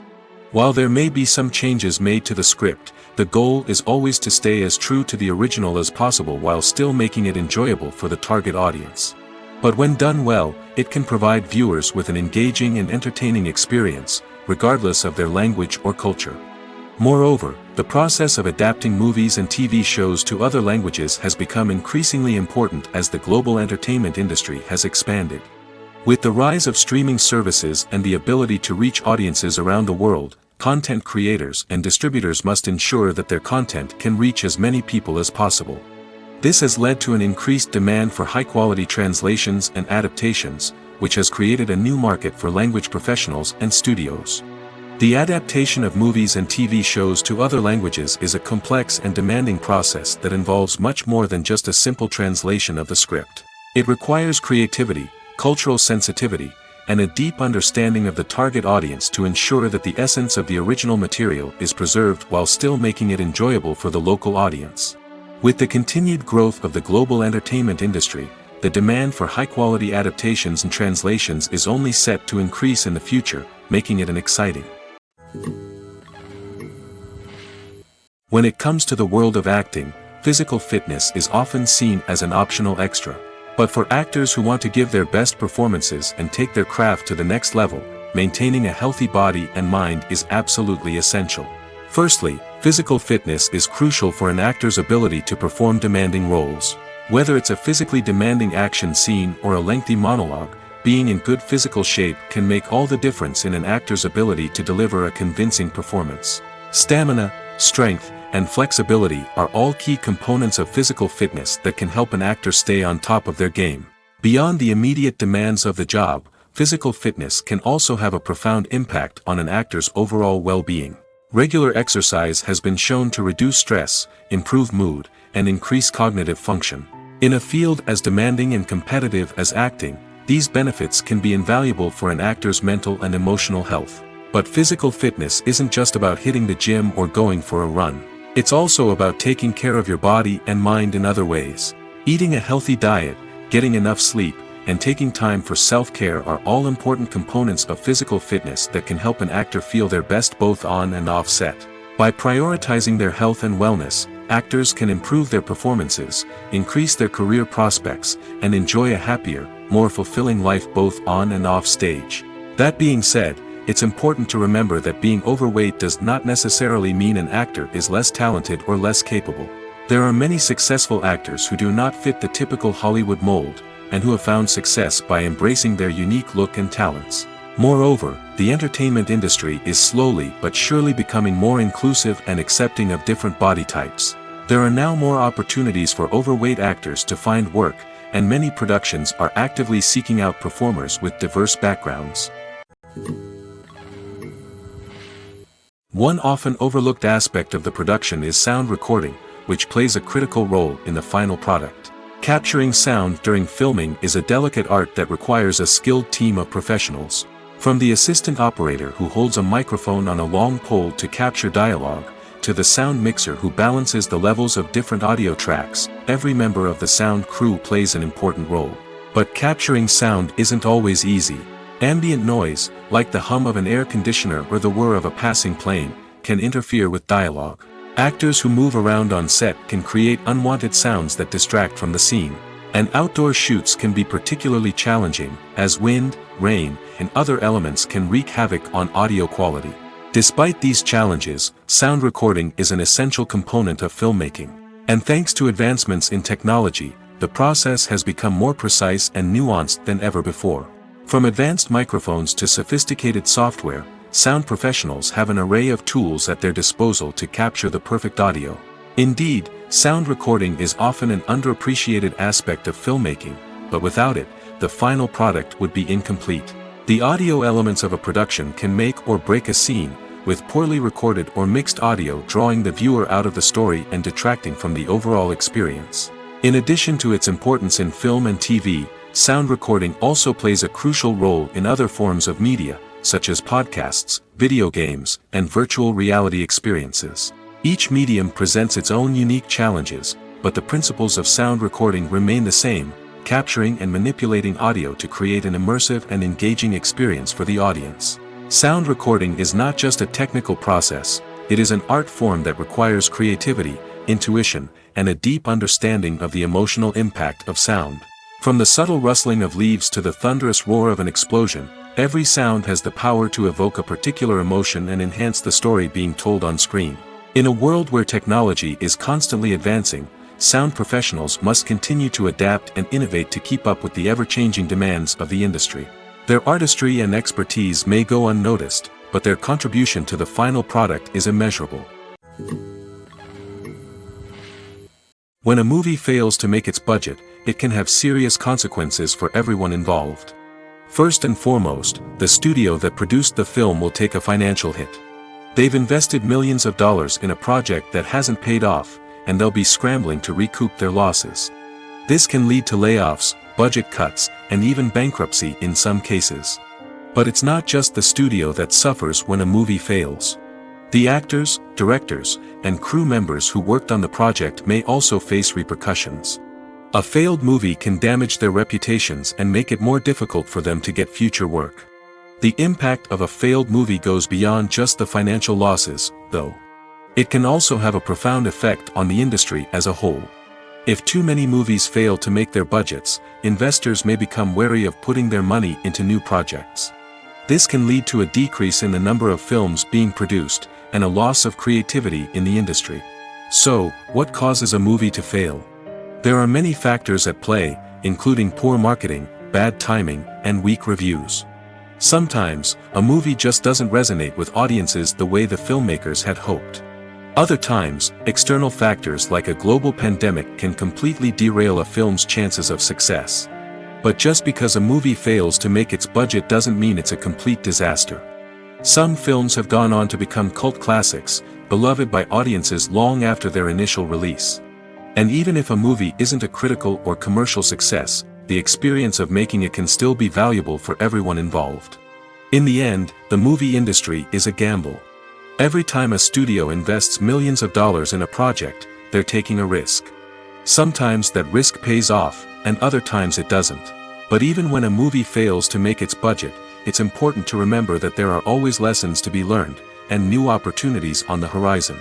While there may be some changes made to the script, the goal is always to stay as true to the original as possible while still making it enjoyable for the target audience. But when done well, it can provide viewers with an engaging and entertaining experience, regardless of their language or culture. Moreover, the process of adapting movies and TV shows to other languages has become increasingly important as the global entertainment industry has expanded. With the rise of streaming services and the ability to reach audiences around the world, content creators and distributors must ensure that their content can reach as many people as possible. This has led to an increased demand for high-quality translations and adaptations, which has created a new market for language professionals and studios. The adaptation of movies and TV shows to other languages is a complex and demanding process that involves much more than just a simple translation of the script. It requires creativity, cultural sensitivity, and a deep understanding of the target audience to ensure that the essence of the original material is preserved while still making it enjoyable for the local audience. With the continued growth of the global entertainment industry, the demand for high-quality adaptations and translations is only set to increase in the future, making it an exciting. When it comes to the world of acting, physical fitness is often seen as an optional extra. But for actors who want to give their best performances and take their craft to the next level, maintaining a healthy body and mind is absolutely essential. Firstly, physical fitness is crucial for an actor's ability to perform demanding roles. Whether it's a physically demanding action scene or a lengthy monologue, being in good physical shape can make all the difference in an actor's ability to deliver a convincing performance. Stamina, strength, and flexibility are all key components of physical fitness that can help an actor stay on top of their game. Beyond the immediate demands of the job, physical fitness can also have a profound impact on an actor's overall well-being. Regular exercise has been shown to reduce stress, improve mood, and increase cognitive function. In a field as demanding and competitive as acting, these benefits can be invaluable for an actor's mental and emotional health. But physical fitness isn't just about hitting the gym or going for a run. It's also about taking care of your body and mind in other ways. Eating a healthy diet, getting enough sleep, and taking time for self-care are all important components of physical fitness that can help an actor feel their best both on and off set. By prioritizing their health and wellness, actors can improve their performances, increase their career prospects, and enjoy a happier, more fulfilling life both on and off stage. That being said, it's important to remember that being overweight does not necessarily mean an actor is less talented or less capable. There are many successful actors who do not fit the typical Hollywood mold, and who have found success by embracing their unique look and talents. Moreover, the entertainment industry is slowly but surely becoming more inclusive and accepting of different body types. There are now more opportunities for overweight actors to find work, and many productions are actively seeking out performers with diverse backgrounds. One often overlooked aspect of the production is sound recording, which plays a critical role in the final product. Capturing sound during filming is a delicate art that requires a skilled team of professionals. From the assistant operator who holds a microphone on a long pole to capture dialogue, to the sound mixer who balances the levels of different audio tracks, every member of the sound crew plays an important role. But capturing sound isn't always easy. Ambient noise, like the hum of an air conditioner or the whir of a passing plane, can interfere with dialogue. Actors who move around on set can create unwanted sounds that distract from the scene. And outdoor shoots can be particularly challenging, as wind, rain, and other elements can wreak havoc on audio quality. Despite these challenges, sound recording is an essential component of filmmaking. And thanks to advancements in technology, the process has become more precise and nuanced than ever before. From advanced microphones to sophisticated software, sound professionals have an array of tools at their disposal to capture the perfect audio. Indeed, sound recording is often an underappreciated aspect of filmmaking, but without it, the final product would be incomplete. The audio elements of a production can make or break a scene, with poorly recorded or mixed audio drawing the viewer out of the story and detracting from the overall experience. In addition to its importance in film and TV, sound recording also plays a crucial role in other forms of media, such as podcasts, video games, and virtual reality experiences. Each medium presents its own unique challenges, but the principles of sound recording remain the same, capturing and manipulating audio to create an immersive and engaging experience for the audience. Sound recording is not just a technical process, it is an art form that requires creativity, intuition, and a deep understanding of the emotional impact of sound. From the subtle rustling of leaves to the thunderous roar of an explosion, every sound has the power to evoke a particular emotion and enhance the story being told on screen. In a world where technology is constantly advancing, sound professionals must continue to adapt and innovate to keep up with the ever-changing demands of the industry. Their artistry and expertise may go unnoticed, but their contribution to the final product is immeasurable. When a movie fails to make its budget, it can have serious consequences for everyone involved. First and foremost, the studio that produced the film will take a financial hit. They've invested millions of dollars in a project that hasn't paid off, and they'll be scrambling to recoup their losses. This can lead to layoffs, budget cuts, and even bankruptcy in some cases. But it's not just the studio that suffers when a movie fails. The actors, directors, and crew members who worked on the project may also face repercussions. A failed movie can damage their reputations and make it more difficult for them to get future work. The impact of a failed movie goes beyond just the financial losses, though. It can also have a profound effect on the industry as a whole. If too many movies fail to make their budgets, investors may become wary of putting their money into new projects. This can lead to a decrease in the number of films being produced, and a loss of creativity in the industry. So, what causes a movie to fail? There are many factors at play, including poor marketing, bad timing, and weak reviews. Sometimes, a movie just doesn't resonate with audiences the way the filmmakers had hoped. Other times, external factors like a global pandemic can completely derail a film's chances of success. But just because a movie fails to make its budget doesn't mean it's a complete disaster. Some films have gone on to become cult classics, beloved by audiences long after their initial release. And even if a movie isn't a critical or commercial success, the experience of making it can still be valuable for everyone involved. In the end, the movie industry is a gamble. Every time a studio invests millions of dollars in a project, they're taking a risk. Sometimes that risk pays off, and other times it doesn't. But even when a movie fails to make its budget, it's important to remember that there are always lessons to be learned, and new opportunities on the horizon.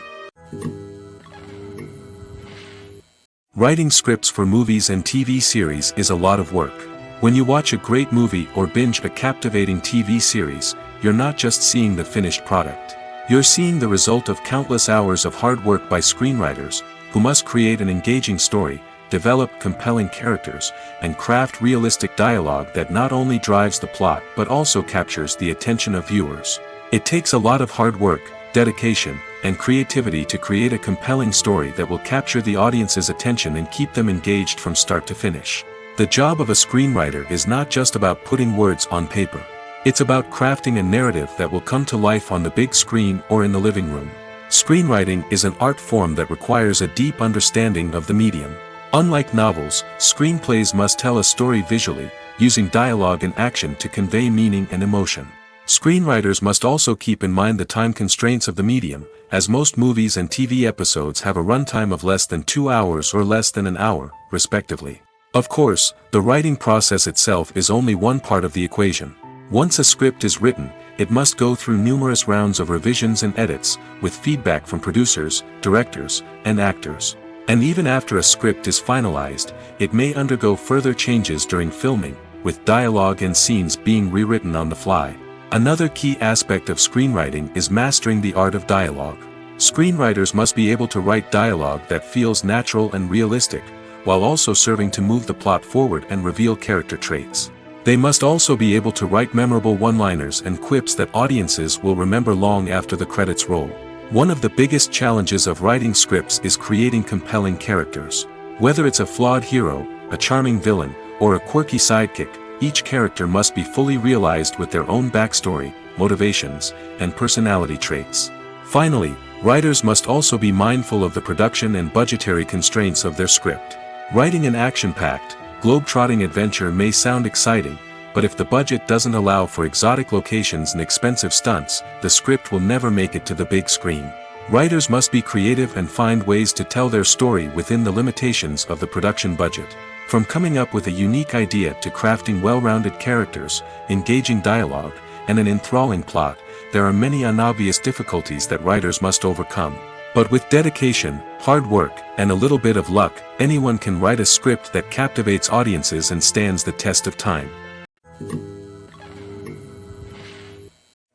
Writing scripts for movies and TV series is a lot of work. When you watch a great movie or binge a captivating TV series, you're not just seeing the finished product. You're seeing the result of countless hours of hard work by screenwriters, who must create an engaging story, develop compelling characters, and craft realistic dialogue that not only drives the plot but also captures the attention of viewers. It takes a lot of hard work, dedication, and creativity to create a compelling story that will capture the audience's attention and keep them engaged from start to finish. The job of a screenwriter is not just about putting words on paper. It's about crafting a narrative that will come to life on the big screen or in the living room. Screenwriting is an art form that requires a deep understanding of the medium. Unlike novels, screenplays must tell a story visually, using dialogue and action to convey meaning and emotion. Screenwriters must also keep in mind the time constraints of the medium, as most movies and TV episodes have a runtime of less than 2 hours or less than an hour, respectively. Of course, the writing process itself is only one part of the equation. Once a script is written, it must go through numerous rounds of revisions and edits, with feedback from producers, directors, and actors. And even after a script is finalized, it may undergo further changes during filming, with dialogue and scenes being rewritten on the fly. Another key aspect of screenwriting is mastering the art of dialogue. Screenwriters must be able to write dialogue that feels natural and realistic, while also serving to move the plot forward and reveal character traits. They must also be able to write memorable one-liners and quips that audiences will remember long after the credits roll. One of the biggest challenges of writing scripts is creating compelling characters. Whether it's a flawed hero, a charming villain, or a quirky sidekick, each character must be fully realized with their own backstory, motivations, and personality traits. Finally, writers must also be mindful of the production and budgetary constraints of their script. Writing an action-packed, globe-trotting adventure may sound exciting, but if the budget doesn't allow for exotic locations and expensive stunts, the script will never make it to the big screen. Writers must be creative and find ways to tell their story within the limitations of the production budget. From coming up with a unique idea to crafting well-rounded characters, engaging dialogue, and an enthralling plot, there are many unobvious difficulties that writers must overcome. But with dedication, hard work, and a little bit of luck, anyone can write a script that captivates audiences and stands the test of time.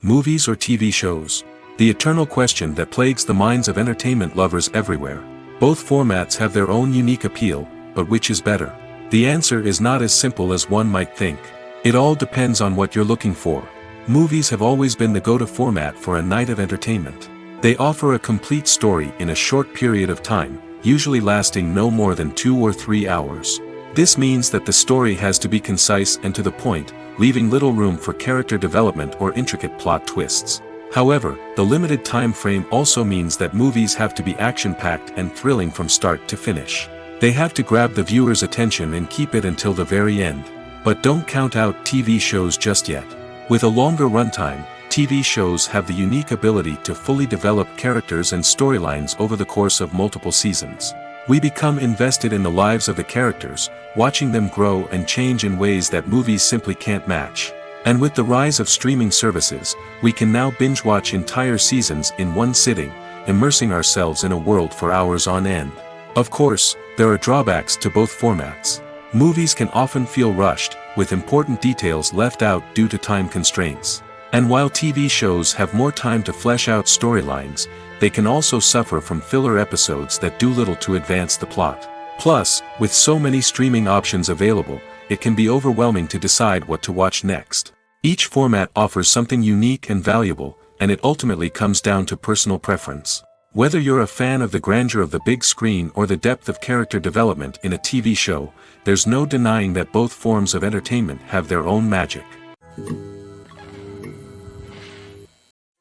Movies or TV shows? The eternal question that plagues the minds of entertainment lovers everywhere. Both formats have their own unique appeal, but which is better? The answer is not as simple as one might think. It all depends on what you're looking for. Movies have always been the go-to format for a night of entertainment. They offer a complete story in a short period of time, usually lasting no more than 2 or 3 hours. This means that the story has to be concise and to the point, leaving little room for character development or intricate plot twists. However, the limited time frame also means that movies have to be action-packed and thrilling from start to finish. They have to grab the viewer's attention and keep it until the very end. But don't count out TV shows just yet. With a longer runtime, TV shows have the unique ability to fully develop characters and storylines over the course of multiple seasons. We become invested in the lives of the characters, watching them grow and change in ways that movies simply can't match. And with the rise of streaming services, we can now binge-watch entire seasons in one sitting, immersing ourselves in a world for hours on end. Of course, there are drawbacks to both formats. Movies can often feel rushed, with important details left out due to time constraints. And while TV shows have more time to flesh out storylines, they can also suffer from filler episodes that do little to advance the plot. Plus, with so many streaming options available, it can be overwhelming to decide what to watch next. Each format offers something unique and valuable, and it ultimately comes down to personal preference. Whether you're a fan of the grandeur of the big screen or the depth of character development in a TV show, there's no denying that both forms of entertainment have their own magic.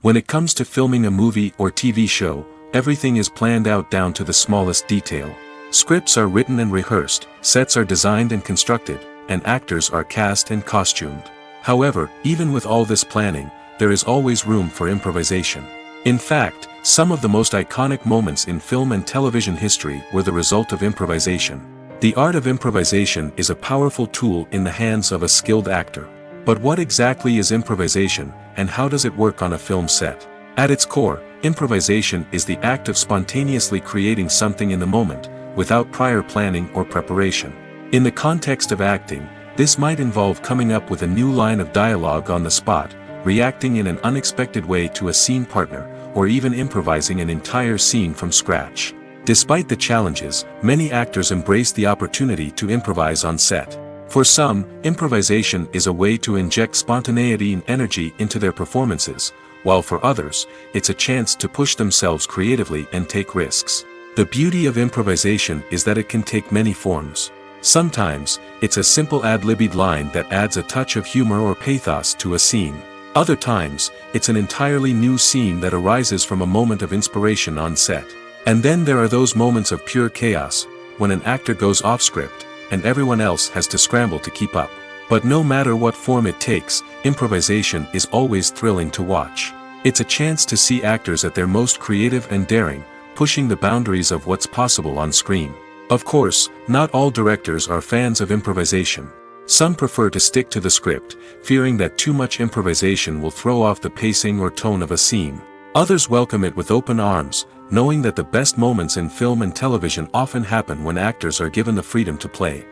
When it comes to filming a movie or TV show, everything is planned out down to the smallest detail. Scripts are written and rehearsed, sets are designed and constructed, and actors are cast and costumed. However, even with all this planning, there is always room for improvisation. In fact, some of the most iconic moments in film and television history were the result of improvisation. The art of improvisation is a powerful tool in the hands of a skilled actor. But what exactly is improvisation, and how does it work on a film set? At its core, improvisation is the act of spontaneously creating something in the moment, without prior planning or preparation. In the context of acting, this might involve coming up with a new line of dialogue on the spot, reacting in an unexpected way to a scene partner, or even improvising an entire scene from scratch. Despite the challenges, many actors embrace the opportunity to improvise on set. For some, improvisation is a way to inject spontaneity and energy into their performances, while for others, it's a chance to push themselves creatively and take risks. The beauty of improvisation is that it can take many forms. Sometimes, it's a simple ad-libbed line that adds a touch of humor or pathos to a scene. Other times, it's an entirely new scene that arises from a moment of inspiration on set. And then there are those moments of pure chaos, when an actor goes off script, and everyone else has to scramble to keep up. But no matter what form it takes, improvisation is always thrilling to watch. It's a chance to see actors at their most creative and daring, pushing the boundaries of what's possible on screen. Of course, not all directors are fans of improvisation. Some prefer to stick to the script, fearing that too much improvisation will throw off the pacing or tone of a scene. Others welcome it with open arms, knowing that the best moments in film and television often happen when actors are given the freedom to play.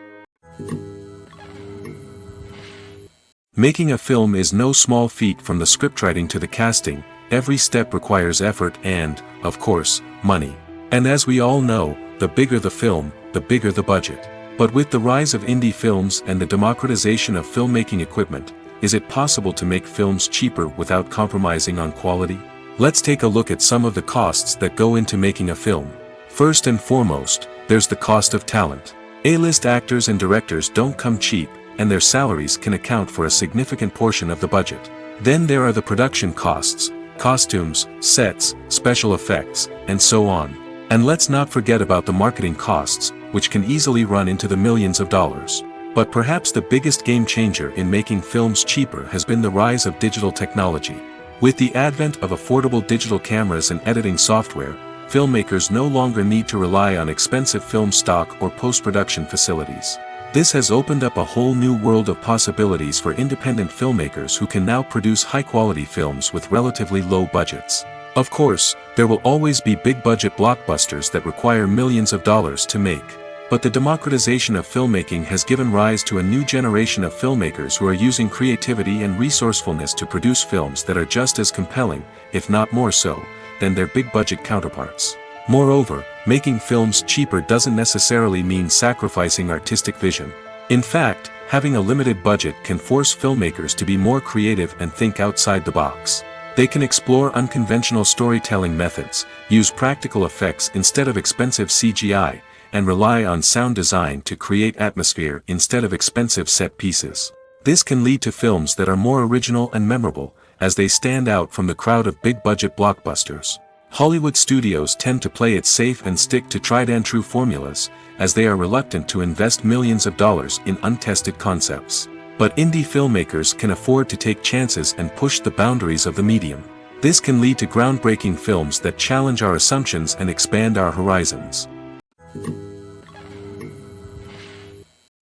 Making a film is no small feat. From the scriptwriting to the casting, every step requires effort and, of course, money. And as we all know, the bigger the film, the bigger the budget. But with the rise of indie films and the democratization of filmmaking equipment, is it possible to make films cheaper without compromising on quality? Let's take a look at some of the costs that go into making a film. First and foremost, there's the cost of talent. A-list actors and directors don't come cheap, and their salaries can account for a significant portion of the budget. Then there are the production costs, costumes, sets, special effects, and so on. And let's not forget about the marketing costs, which can easily run into the millions of dollars. But perhaps the biggest game changer in making films cheaper has been the rise of digital technology. With the advent of affordable digital cameras and editing software, filmmakers no longer need to rely on expensive film stock or post-production facilities. This has opened up a whole new world of possibilities for independent filmmakers who can now produce high-quality films with relatively low budgets. Of course, there will always be big-budget blockbusters that require millions of dollars to make. But the democratization of filmmaking has given rise to a new generation of filmmakers who are using creativity and resourcefulness to produce films that are just as compelling, if not more so, than their big-budget counterparts. Moreover, making films cheaper doesn't necessarily mean sacrificing artistic vision. In fact, having a limited budget can force filmmakers to be more creative and think outside the box. They can explore unconventional storytelling methods, use practical effects instead of expensive CGI, and rely on sound design to create atmosphere instead of expensive set pieces. This can lead to films that are more original and memorable, as they stand out from the crowd of big-budget blockbusters. Hollywood studios tend to play it safe and stick to tried-and-true formulas, as they are reluctant to invest millions of dollars in untested concepts. But indie filmmakers can afford to take chances and push the boundaries of the medium. This can lead to groundbreaking films that challenge our assumptions and expand our horizons.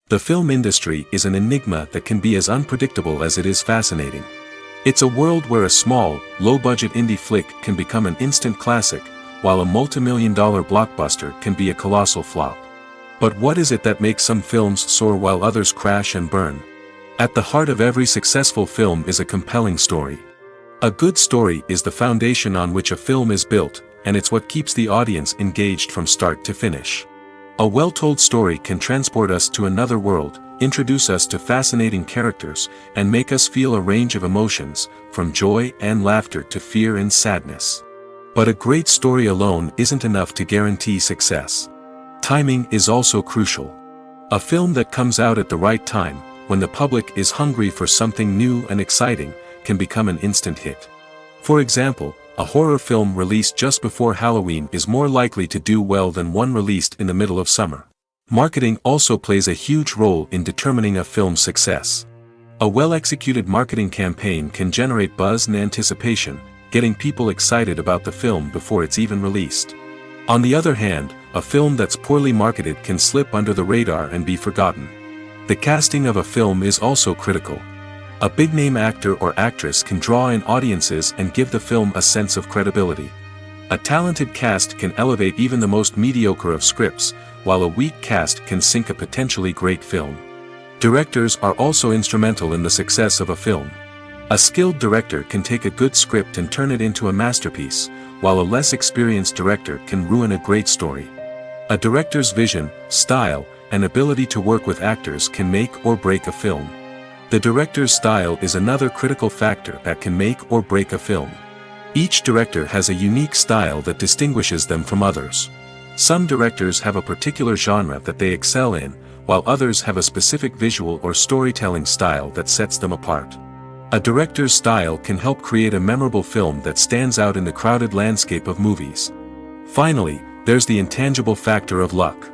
The film industry is an enigma that can be as unpredictable as it is fascinating. It's a world where a small, low-budget indie flick can become an instant classic, while a multi-million-dollar blockbuster can be a colossal flop. But what is it that makes some films soar while others crash and burn? At the heart of every successful film is a compelling story. A good story is the foundation on which a film is built, and it's what keeps the audience engaged from start to finish. A well-told story can transport us to another world, introduce us to fascinating characters, and make us feel a range of emotions, from joy and laughter to fear and sadness. But a great story alone isn't enough to guarantee success. Timing is also crucial. A film that comes out at the right time, when the public is hungry for something new and exciting, can become an instant hit. For example, a horror film released just before Halloween is more likely to do well than one released in the middle of summer. Marketing also plays a huge role in determining a film's success. A well-executed marketing campaign can generate buzz and anticipation, getting people excited about the film before it's even released. On the other hand, a film that's poorly marketed can slip under the radar and be forgotten. The casting of a film is also critical. A big-name actor or actress can draw in audiences and give the film a sense of credibility. A talented cast can elevate even the most mediocre of scripts, while a weak cast can sink a potentially great film. Directors are also instrumental in the success of a film. A skilled director can take a good script and turn it into a masterpiece, while a less experienced director can ruin a great story. A director's vision, style, and ability to work with actors can make or break a film. The director's style is another critical factor that can make or break a film. Each director has a unique style that distinguishes them from others. Some directors have a particular genre that they excel in, while others have a specific visual or storytelling style that sets them apart. A director's style can help create a memorable film that stands out in the crowded landscape of movies. Finally, there's the intangible factor of luck.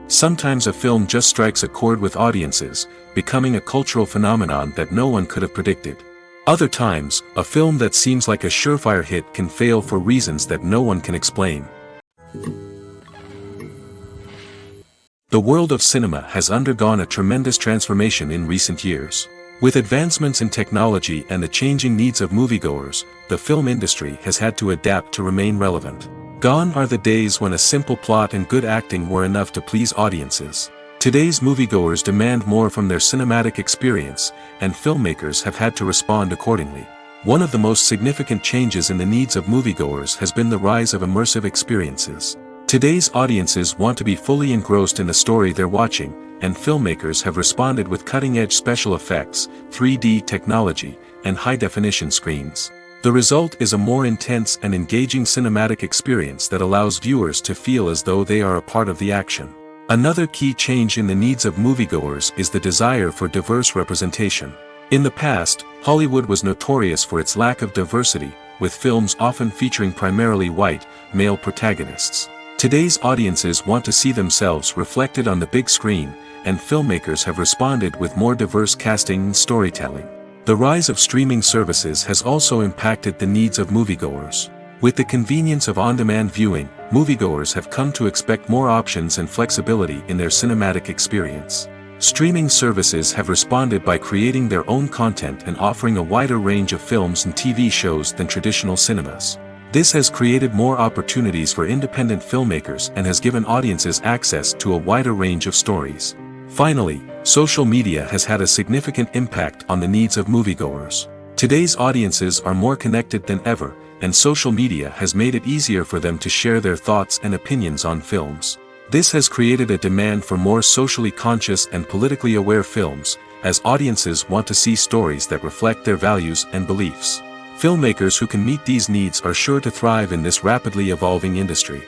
Sometimes a film just strikes a chord with audiences, becoming a cultural phenomenon that no one could have predicted. Other times, a film that seems like a surefire hit can fail for reasons that no one can explain. The world of cinema has undergone a tremendous transformation in recent years. With advancements in technology and the changing needs of moviegoers, the film industry has had to adapt to remain relevant. Gone are the days when a simple plot and good acting were enough to please audiences. Today's moviegoers demand more from their cinematic experience, and filmmakers have had to respond accordingly. One of the most significant changes in the needs of moviegoers has been the rise of immersive experiences. Today's audiences want to be fully engrossed in the story they're watching, and filmmakers have responded with cutting-edge special effects, 3D technology, and high-definition screens. The result is a more intense and engaging cinematic experience that allows viewers to feel as though they are a part of the action. Another key change in the needs of moviegoers is the desire for diverse representation. In the past, Hollywood was notorious for its lack of diversity, with films often featuring primarily white, male protagonists. Today's audiences want to see themselves reflected on the big screen, and filmmakers have responded with more diverse casting and storytelling. The rise of streaming services has also impacted the needs of moviegoers. With the convenience of on-demand viewing, moviegoers have come to expect more options and flexibility in their cinematic experience. Streaming services have responded by creating their own content and offering a wider range of films and TV shows than traditional cinemas. This has created more opportunities for independent filmmakers and has given audiences access to a wider range of stories. Finally, social media has had a significant impact on the needs of moviegoers. Today's audiences are more connected than ever, and social media has made it easier for them to share their thoughts and opinions on films. This has created a demand for more socially conscious and politically aware films, as audiences want to see stories that reflect their values and beliefs. Filmmakers who can meet these needs are sure to thrive in this rapidly evolving industry.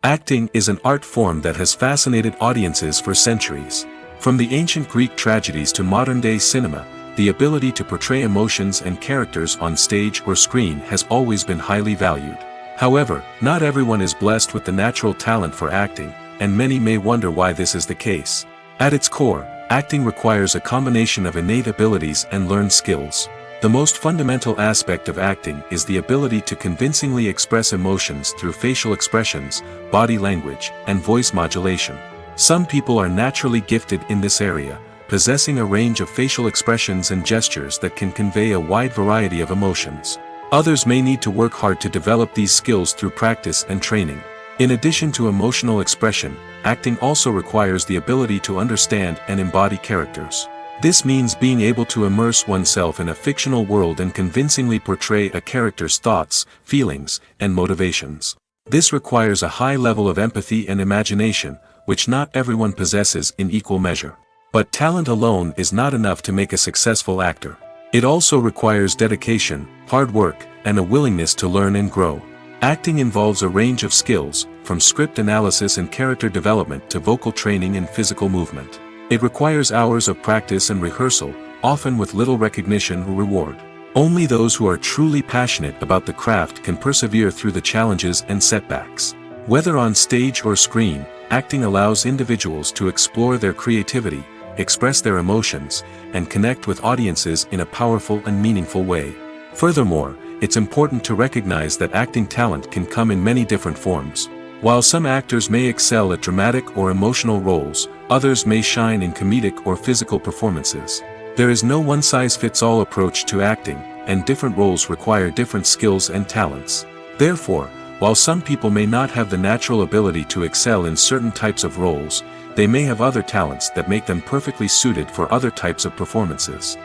Acting is an art form that has fascinated audiences for centuries. From the ancient Greek tragedies to modern-day cinema, the ability to portray emotions and characters on stage or screen has always been highly valued. However, not everyone is blessed with the natural talent for acting, and many may wonder why this is the case. At its core, acting requires a combination of innate abilities and learned skills. The most fundamental aspect of acting is the ability to convincingly express emotions through facial expressions, body language, and voice modulation. Some people are naturally gifted in this area, possessing a range of facial expressions and gestures that can convey a wide variety of emotions. Others may need to work hard to develop these skills through practice and training. In addition to emotional expression, acting also requires the ability to understand and embody characters. This means being able to immerse oneself in a fictional world and convincingly portray a character's thoughts, feelings, and motivations. This requires a high level of empathy and imagination, which not everyone possesses in equal measure. But talent alone is not enough to make a successful actor. It also requires dedication, hard work, and a willingness to learn and grow. Acting involves a range of skills, from script analysis and character development to vocal training and physical movement. It requires hours of practice and rehearsal, often with little recognition or reward. Only those who are truly passionate about the craft can persevere through the challenges and setbacks. Whether on stage or screen, acting allows individuals to explore their creativity, express their emotions, and connect with audiences in a powerful and meaningful way. Furthermore, it's important to recognize that acting talent can come in many different forms. While some actors may excel at dramatic or emotional roles, others may shine in comedic or physical performances. There is no one-size-fits-all approach to acting, and different roles require different skills and talents. Therefore, while some people may not have the natural ability to excel in certain types of roles, they may have other talents that make them perfectly suited for other types of performances.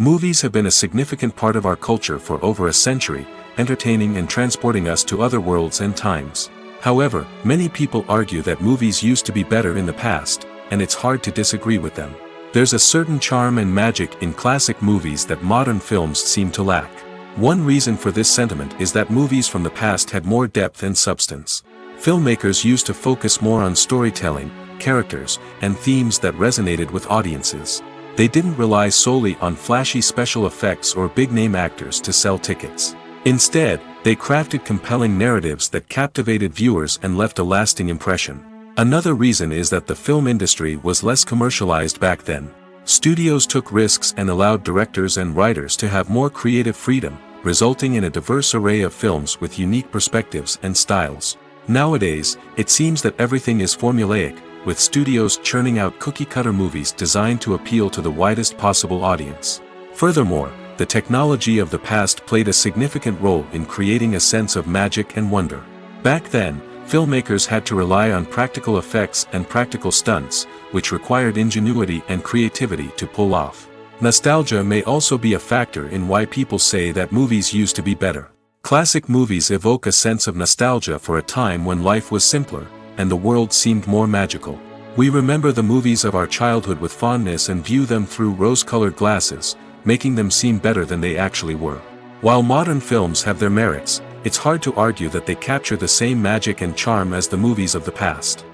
Movies have been a significant part of our culture for over a century, entertaining and transporting us to other worlds and times. However, many people argue that movies used to be better in the past, and it's hard to disagree with them. There's a certain charm and magic in classic movies that modern films seem to lack. One reason for this sentiment is that movies from the past had more depth and substance. Filmmakers used to focus more on storytelling, characters, and themes that resonated with audiences. They didn't rely solely on flashy special effects or big-name actors to sell tickets. Instead, they crafted compelling narratives that captivated viewers and left a lasting impression. Another reason is that the film industry was less commercialized back then. Studios took risks and allowed directors and writers to have more creative freedom, resulting in a diverse array of films with unique perspectives and styles. Nowadays, it seems that everything is formulaic, with studios churning out cookie-cutter movies designed to appeal to the widest possible audience. Furthermore, the technology of the past played a significant role in creating a sense of magic and wonder. Back then, filmmakers had to rely on practical effects and practical stunts, which required ingenuity and creativity to pull off. Nostalgia may also be a factor in why people say that movies used to be better. Classic movies evoke a sense of nostalgia for a time when life was simpler, and the world seemed more magical. We remember the movies of our childhood with fondness and view them through rose-colored glasses, making them seem better than they actually were. While modern films have their merits, it's hard to argue that they capture the same magic and charm as the movies of the past.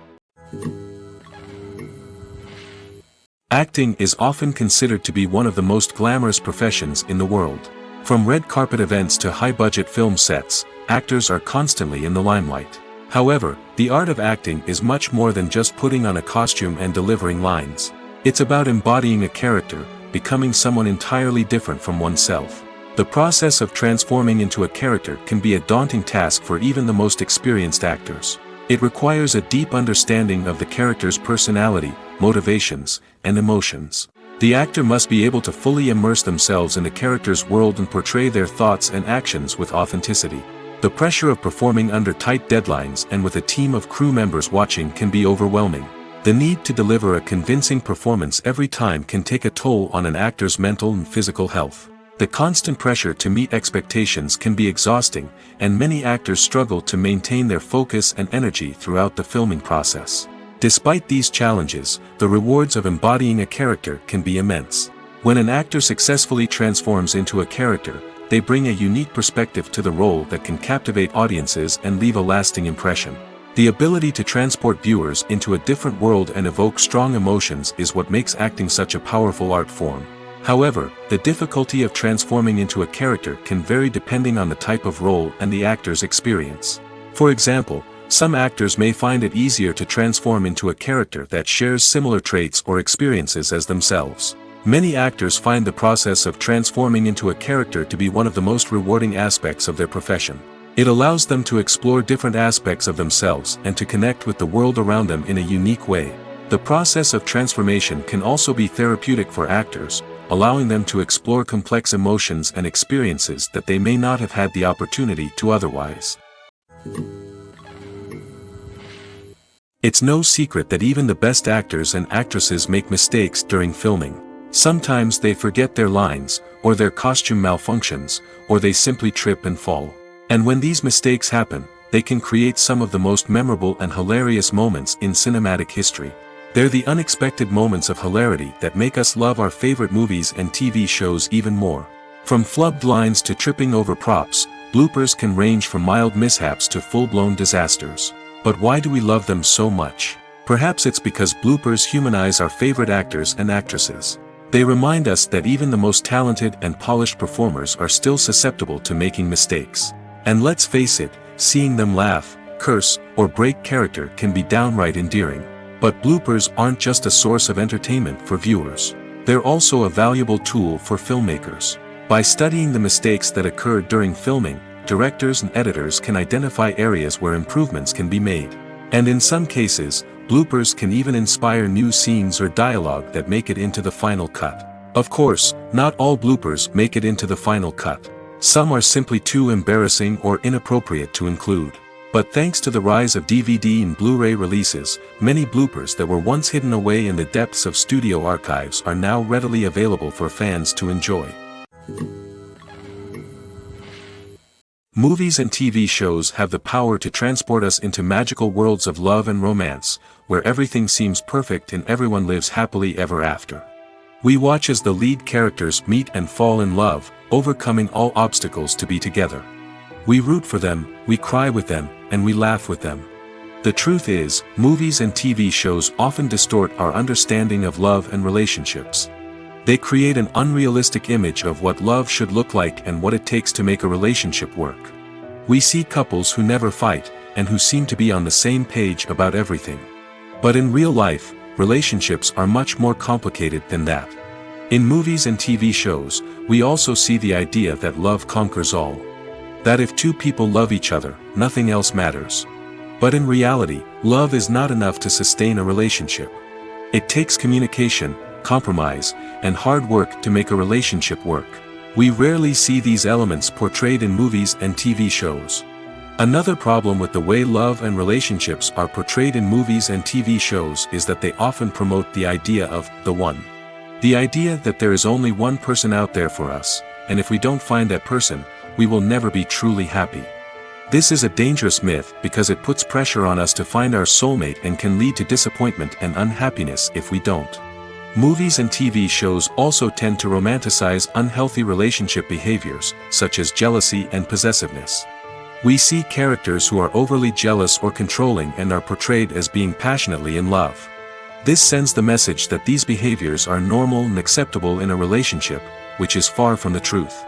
Acting is often considered to be one of the most glamorous professions in the world. From red carpet events to high-budget film sets, actors are constantly in the limelight. However, the art of acting is much more than just putting on a costume and delivering lines. It's about embodying a character, becoming someone entirely different from oneself. The process of transforming into a character can be a daunting task for even the most experienced actors. It requires a deep understanding of the character's personality, motivations, and emotions. The actor must be able to fully immerse themselves in the character's world and portray their thoughts and actions with authenticity. The pressure of performing under tight deadlines and with a team of crew members watching can be overwhelming. The need to deliver a convincing performance every time can take a toll on an actor's mental and physical health. The constant pressure to meet expectations can be exhausting, and many actors struggle to maintain their focus and energy throughout the filming process. Despite these challenges, the rewards of embodying a character can be immense. When an actor successfully transforms into a character, they bring a unique perspective to the role that can captivate audiences and leave a lasting impression. The ability to transport viewers into a different world and evoke strong emotions is what makes acting such a powerful art form. However, the difficulty of transforming into a character can vary depending on the type of role and the actor's experience. For example, some actors may find it easier to transform into a character that shares similar traits or experiences as themselves. Many actors find the process of transforming into a character to be one of the most rewarding aspects of their profession. It allows them to explore different aspects of themselves and to connect with the world around them in a unique way. The process of transformation can also be therapeutic for actors, allowing them to explore complex emotions and experiences that they may not have had the opportunity to otherwise. It's no secret that even the best actors and actresses make mistakes during filming. Sometimes they forget their lines, or their costume malfunctions, or they simply trip and fall. And when these mistakes happen, they can create some of the most memorable and hilarious moments in cinematic history. They're the unexpected moments of hilarity that make us love our favorite movies and TV shows even more. From flubbed lines to tripping over props, bloopers can range from mild mishaps to full-blown disasters. But why do we love them so much? Perhaps it's because bloopers humanize our favorite actors and actresses. They remind us that even the most talented and polished performers are still susceptible to making mistakes. And let's face it, seeing them laugh, curse, or break character can be downright endearing. But bloopers aren't just a source of entertainment for viewers. They're also a valuable tool for filmmakers. By studying the mistakes that occurred during filming, directors and editors can identify areas where improvements can be made. And in some cases, bloopers can even inspire new scenes or dialogue that make it into the final cut. Of course, not all bloopers make it into the final cut. Some are simply too embarrassing or inappropriate to include. But thanks to the rise of DVD and Blu-ray releases, many bloopers that were once hidden away in the depths of studio archives are now readily available for fans to enjoy. Movies and TV shows have the power to transport us into magical worlds of love and romance, where everything seems perfect and everyone lives happily ever after. We watch as the lead characters meet and fall in love, overcoming all obstacles to be together. We root for them, we cry with them, and we laugh with them. The truth is, movies and TV shows often distort our understanding of love and relationships. They create an unrealistic image of what love should look like and what it takes to make a relationship work. We see couples who never fight, and who seem to be on the same page about everything. But in real life, relationships are much more complicated than that. In movies and TV shows, we also see the idea that love conquers all. That if two people love each other, nothing else matters. But in reality, love is not enough to sustain a relationship. It takes communication, compromise, and hard work to make a relationship work. We rarely see these elements portrayed in movies and TV shows. Another problem with the way love and relationships are portrayed in movies and TV shows is that they often promote the idea of the one. The idea that there is only one person out there for us, and if we don't find that person, we will never be truly happy. This is a dangerous myth because it puts pressure on us to find our soulmate and can lead to disappointment and unhappiness if we don't. Movies and TV shows also tend to romanticize unhealthy relationship behaviors, such as jealousy and possessiveness. We see characters who are overly jealous or controlling and are portrayed as being passionately in love. This sends the message that these behaviors are normal and acceptable in a relationship, which is far from the truth.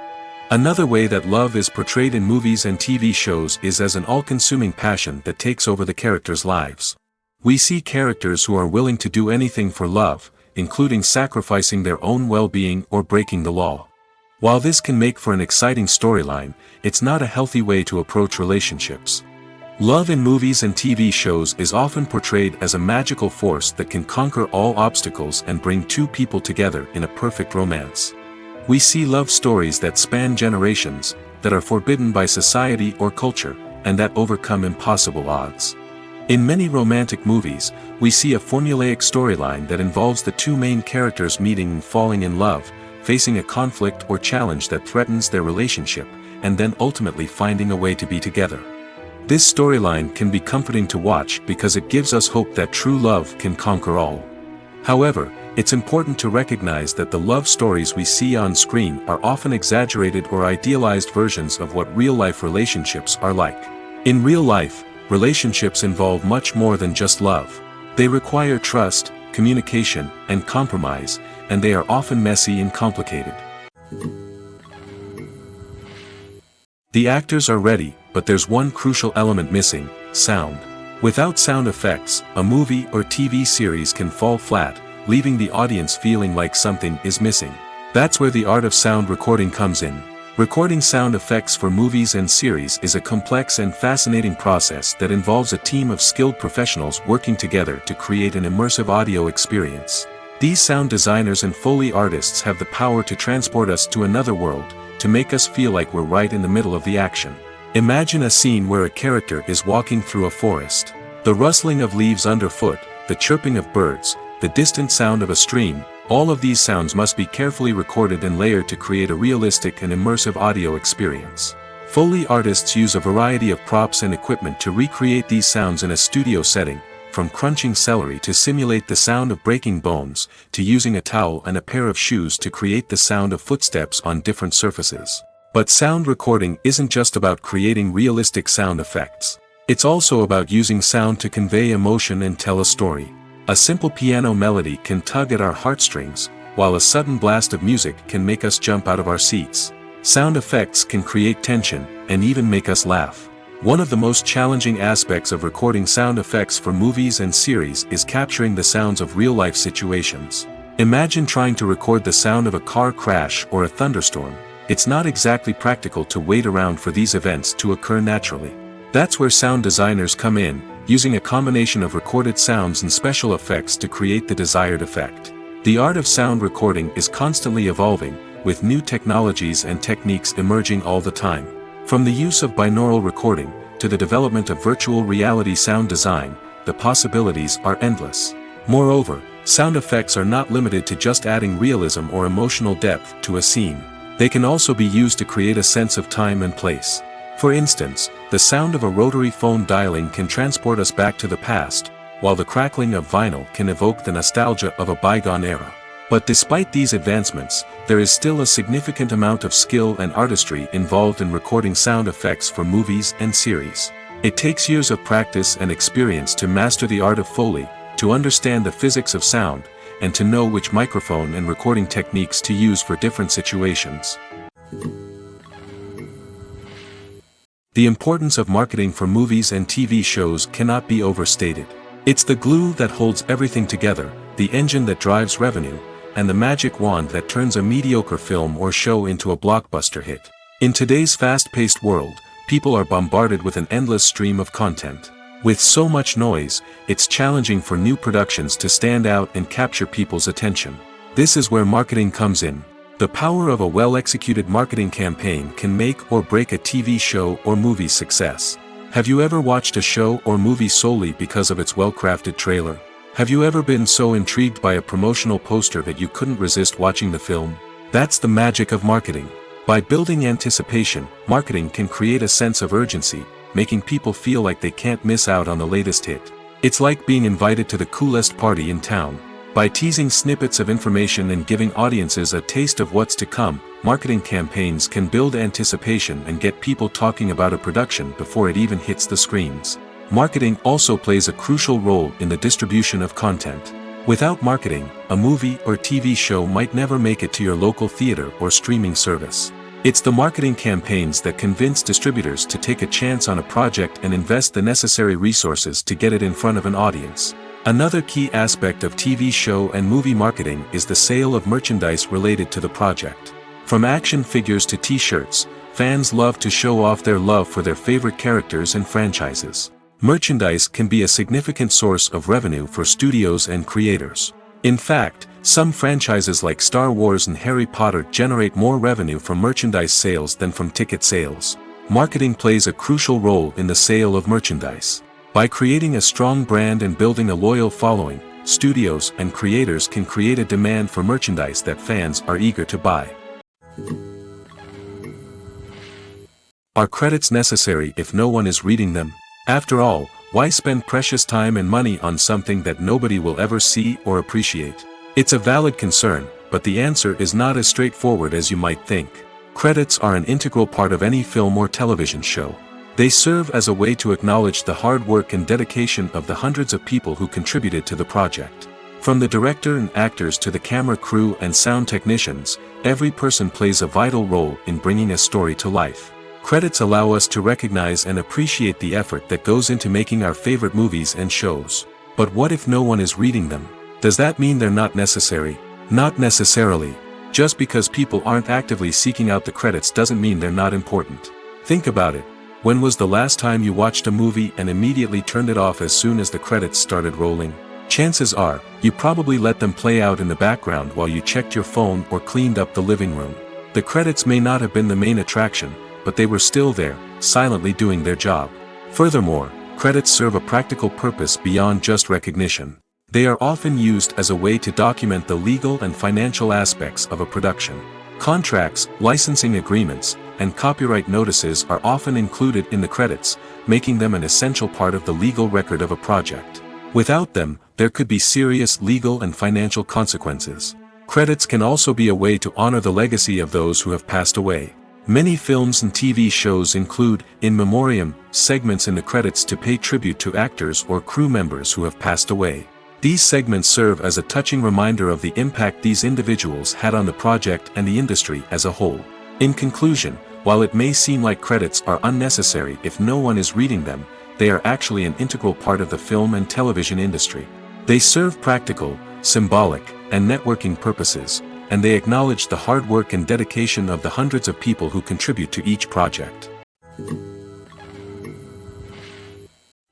Another way that love is portrayed in movies and TV shows is as an all-consuming passion that takes over the characters' lives. We see characters who are willing to do anything for love, including sacrificing their own well-being or breaking the law. While this can make for an exciting storyline, it's not a healthy way to approach relationships. Love in movies and TV shows is often portrayed as a magical force that can conquer all obstacles and bring two people together in a perfect romance. We see love stories that span generations, that are forbidden by society or culture, and that overcome impossible odds. In many romantic movies, we see a formulaic storyline that involves the two main characters meeting and falling in love, facing a conflict or challenge that threatens their relationship, and then ultimately finding a way to be together. This storyline can be comforting to watch because it gives us hope that true love can conquer all. However, it's important to recognize that the love stories we see on screen are often exaggerated or idealized versions of what real-life relationships are like. In real life, relationships involve much more than just love. They require trust, communication, and compromise, and they are often messy and complicated. The actors are ready, but there's one crucial element missing: sound. Without sound effects, a movie or TV series can fall flat, leaving the audience feeling like something is missing. That's where the art of sound recording comes in. Recording sound effects for movies and series is a complex and fascinating process that involves a team of skilled professionals working together to create an immersive audio experience. These sound designers and Foley artists have the power to transport us to another world, to make us feel like we're right in the middle of the action. Imagine a scene where a character is walking through a forest. The rustling of leaves underfoot, the chirping of birds, the distant sound of a stream, all of these sounds must be carefully recorded and layered to create a realistic and immersive audio experience. Foley artists use a variety of props and equipment to recreate these sounds in a studio setting, from crunching celery to simulate the sound of breaking bones, to using a towel and a pair of shoes to create the sound of footsteps on different surfaces. But sound recording isn't just about creating realistic sound effects. It's also about using sound to convey emotion and tell a story. A simple piano melody can tug at our heartstrings, while a sudden blast of music can make us jump out of our seats. Sound effects can create tension, and even make us laugh. One of the most challenging aspects of recording sound effects for movies and series is capturing the sounds of real-life situations. Imagine trying to record the sound of a car crash or a thunderstorm. It's not exactly practical to wait around for these events to occur naturally. That's where sound designers come in, using a combination of recorded sounds and special effects to create the desired effect. The art of sound recording is constantly evolving, with new technologies and techniques emerging all the time. From the use of binaural recording, to the development of virtual reality sound design, the possibilities are endless. Moreover, sound effects are not limited to just adding realism or emotional depth to a scene. They can also be used to create a sense of time and place. For instance, the sound of a rotary phone dialing can transport us back to the past, while the crackling of vinyl can evoke the nostalgia of a bygone era. But despite these advancements, there is still a significant amount of skill and artistry involved in recording sound effects for movies and series. It takes years of practice and experience to master the art of Foley, to understand the physics of sound, and to know which microphone and recording techniques to use for different situations. The importance of marketing for movies and TV shows cannot be overstated. It's the glue that holds everything together, the engine that drives revenue, and the magic wand that turns a mediocre film or show into a blockbuster hit. In today's fast-paced world, people are bombarded with an endless stream of content. With so much noise, it's challenging for new productions to stand out and capture people's attention. This is where marketing comes in. The power of a well-executed marketing campaign can make or break a TV show or movie's success. Have you ever watched a show or movie solely because of its well-crafted trailer? Have you ever been so intrigued by a promotional poster that you couldn't resist watching the film? That's the magic of marketing. By building anticipation, marketing can create a sense of urgency, making people feel like they can't miss out on the latest hit. It's like being invited to the coolest party in town. By teasing snippets of information and giving audiences a taste of what's to come, marketing campaigns can build anticipation and get people talking about a production before it even hits the screens. Marketing also plays a crucial role in the distribution of content. Without marketing, a movie or TV show might never make it to your local theater or streaming service. It's the marketing campaigns that convince distributors to take a chance on a project and invest the necessary resources to get it in front of an audience. Another key aspect of TV show and movie marketing is the sale of merchandise related to the project. From action figures to t-shirts, fans love to show off their love for their favorite characters and franchises. Merchandise can be a significant source of revenue for studios and creators. In fact, some franchises like Star Wars and Harry Potter generate more revenue from merchandise sales than from ticket sales. Marketing plays a crucial role in the sale of merchandise. By creating a strong brand and building a loyal following, studios and creators can create a demand for merchandise that fans are eager to buy. Are credits necessary if no one is reading them? After all, why spend precious time and money on something that nobody will ever see or appreciate? It's a valid concern, but the answer is not as straightforward as you might think. Credits are an integral part of any film or television show. They serve as a way to acknowledge the hard work and dedication of the hundreds of people who contributed to the project. From the director and actors to the camera crew and sound technicians, every person plays a vital role in bringing a story to life. Credits allow us to recognize and appreciate the effort that goes into making our favorite movies and shows. But what if no one is reading them? Does that mean they're not necessary? Not necessarily. Just because people aren't actively seeking out the credits doesn't mean they're not important. Think about it. When was the last time you watched a movie and immediately turned it off as soon as the credits started rolling? Chances are, you probably let them play out in the background while you checked your phone or cleaned up the living room. The credits may not have been the main attraction, but they were still there, silently doing their job. Furthermore, credits serve a practical purpose beyond just recognition. They are often used as a way to document the legal and financial aspects of a production. Contracts, licensing agreements, and copyright notices are often included in the credits, making them an essential part of the legal record of a project. Without them, there could be serious legal and financial consequences. Credits can also be a way to honor the legacy of those who have passed away. Many films and TV shows include, in memoriam, segments in the credits to pay tribute to actors or crew members who have passed away. These segments serve as a touching reminder of the impact these individuals had on the project and the industry as a whole. In conclusion, while it may seem like credits are unnecessary if no one is reading them, they are actually an integral part of the film and television industry. They serve practical, symbolic, and networking purposes, and they acknowledge the hard work and dedication of the hundreds of people who contribute to each project.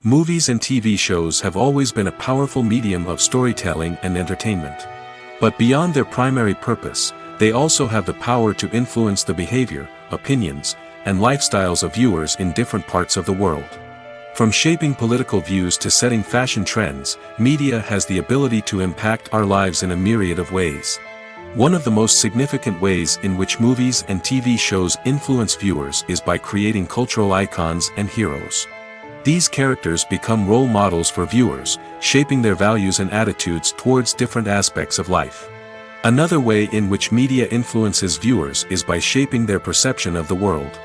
Movies and TV shows have always been a powerful medium of storytelling and entertainment. But beyond their primary purpose, they also have the power to influence the behavior, opinions, and lifestyles of viewers in different parts of the world. From shaping political views to setting fashion trends, media has the ability to impact our lives in a myriad of ways. One of the most significant ways in which movies and TV shows influence viewers is by creating cultural icons and heroes. These characters become role models for viewers, shaping their values and attitudes towards different aspects of life. Another way in which media influences viewers is by shaping their perception of the world.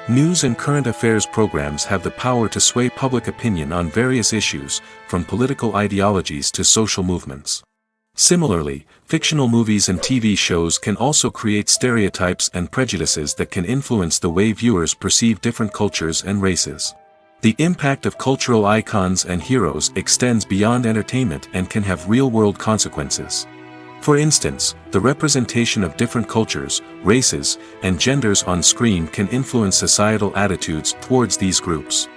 News and current affairs programs have the power to sway public opinion on various issues, from political ideologies to social movements. Similarly, fictional movies and TV shows can also create stereotypes and prejudices that can influence the way viewers perceive different cultures and races. The impact of cultural icons and heroes extends beyond entertainment and can have real-world consequences. For instance, the representation of different cultures, races, and genders on screen can influence societal attitudes towards these groups.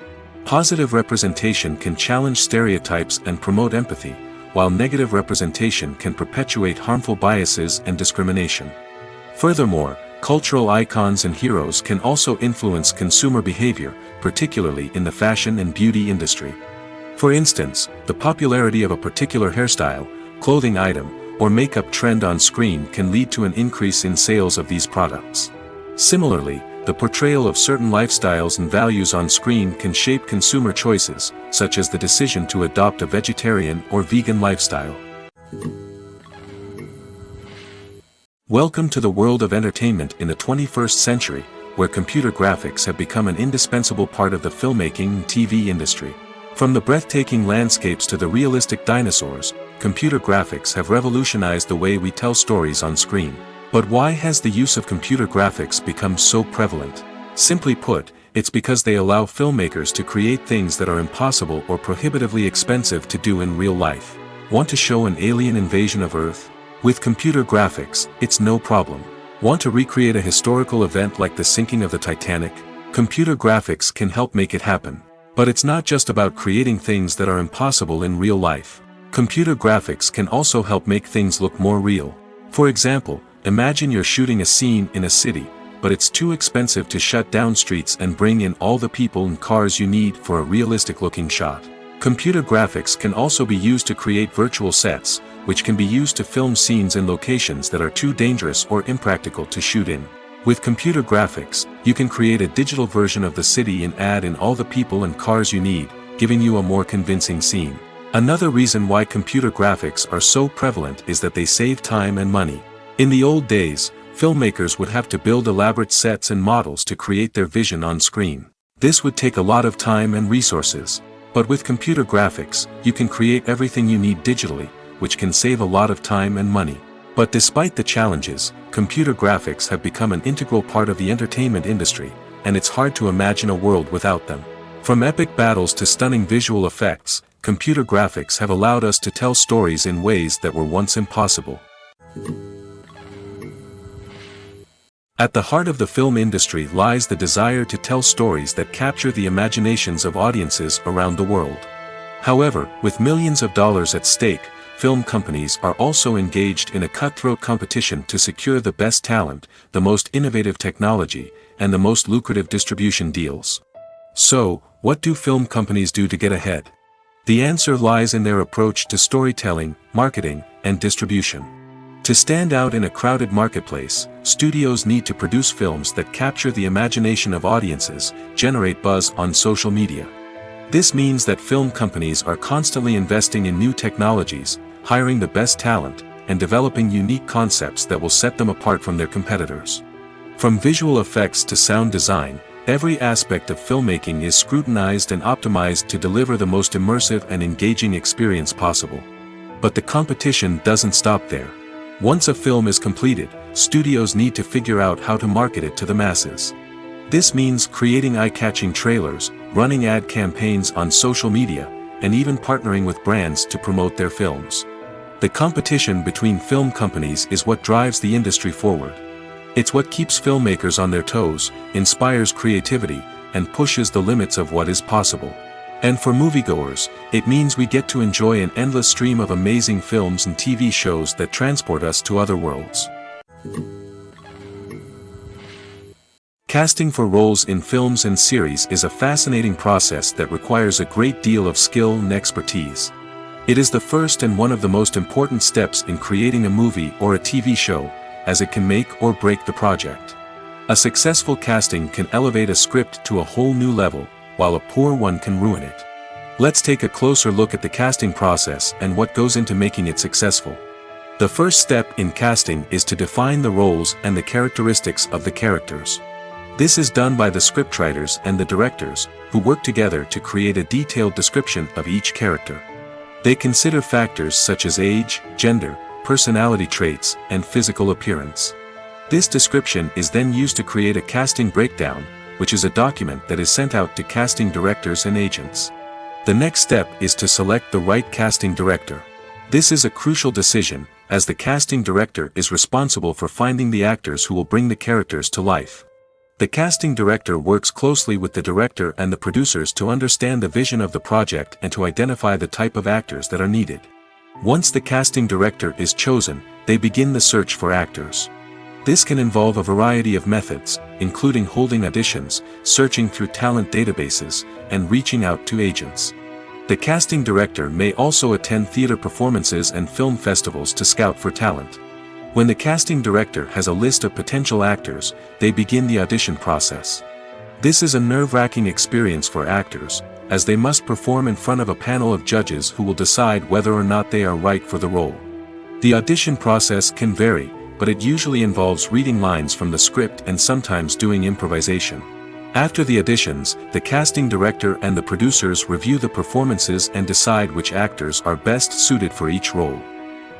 Positive representation can challenge stereotypes and promote empathy, while negative representation can perpetuate harmful biases and discrimination. Furthermore, cultural icons and heroes can also influence consumer behavior, particularly in the fashion and beauty industry. For instance, the popularity of a particular hairstyle, clothing item, or makeup trend on screen can lead to an increase in sales of these products. Similarly, the portrayal of certain lifestyles and values on screen can shape consumer choices, such as the decision to adopt a vegetarian or vegan lifestyle. Welcome to the world of entertainment in the 21st century, where computer graphics have become an indispensable part of the filmmaking and TV industry. From the breathtaking landscapes to the realistic dinosaurs, computer graphics have revolutionized the way we tell stories on screen. But why has the use of computer graphics become so prevalent? Simply put, it's because they allow filmmakers to create things that are impossible or prohibitively expensive to do in real life. Want to show an alien invasion of Earth? With computer graphics, it's no problem. Want to recreate a historical event like the sinking of the Titanic? Computer graphics can help make it happen. But it's not just about creating things that are impossible in real life. Computer graphics can also help make things look more real. For example, imagine you're shooting a scene in a city, but it's too expensive to shut down streets and bring in all the people and cars you need for a realistic-looking shot. Computer graphics can also be used to create virtual sets, which can be used to film scenes in locations that are too dangerous or impractical to shoot in. With computer graphics, you can create a digital version of the city and add in all the people and cars you need, giving you a more convincing scene. Another reason why computer graphics are so prevalent is that they save time and money. In the old days, filmmakers would have to build elaborate sets and models to create their vision on screen. This would take a lot of time and resources. But with computer graphics, you can create everything you need digitally, which can save a lot of time and money. But despite the challenges, computer graphics have become an integral part of the entertainment industry, and it's hard to imagine a world without them. From epic battles to stunning visual effects, computer graphics have allowed us to tell stories in ways that were once impossible. At the heart of the film industry lies the desire to tell stories that capture the imaginations of audiences around the world. However, with millions of dollars at stake, film companies are also engaged in a cutthroat competition to secure the best talent, the most innovative technology, and the most lucrative distribution deals. So, what do film companies do to get ahead? The answer lies in their approach to storytelling, marketing, and distribution. To stand out in a crowded marketplace, studios need to produce films that capture the imagination of audiences, generate buzz on social media. This means that film companies are constantly investing in new technologies, hiring the best talent, and developing unique concepts that will set them apart from their competitors. From visual effects to sound design, every aspect of filmmaking is scrutinized and optimized to deliver the most immersive and engaging experience possible. But the competition doesn't stop there. Once a film is completed, studios need to figure out how to market it to the masses. This means creating eye-catching trailers, running ad campaigns on social media, and even partnering with brands to promote their films. The competition between film companies is what drives the industry forward. It's what keeps filmmakers on their toes, inspires creativity, and pushes the limits of what is possible. And for moviegoers, it means we get to enjoy an endless stream of amazing films and TV shows that transport us to other worlds. Casting for roles in films and series is a fascinating process that requires a great deal of skill and expertise. It is the first and one of the most important steps in creating a movie or a TV show, as it can make or break the project. A successful casting can elevate a script to a whole new level, while a poor one can ruin it. Let's take a closer look at the casting process and what goes into making it successful. The first step in casting is to define the roles and the characteristics of the characters. This is done by the scriptwriters and the directors, who work together to create a detailed description of each character. They consider factors such as age, gender, personality traits, and physical appearance. This description is then used to create a casting breakdown, which is a document that is sent out to casting directors and agents. The next step is to select the right casting director. This is a crucial decision, as the casting director is responsible for finding the actors who will bring the characters to life. The casting director works closely with the director and the producers to understand the vision of the project and to identify the type of actors that are needed. Once the casting director is chosen, they begin the search for actors. This can involve a variety of methods, including holding auditions, searching through talent databases, and reaching out to agents. The casting director may also attend theater performances and film festivals to scout for talent. When the casting director has a list of potential actors, they begin the audition process. This is a nerve-wracking experience for actors, as they must perform in front of a panel of judges who will decide whether or not they are right for the role. The audition process can vary, but it usually involves reading lines from the script and sometimes doing improvisation. After the auditions, the casting director and the producers review the performances and decide which actors are best suited for each role.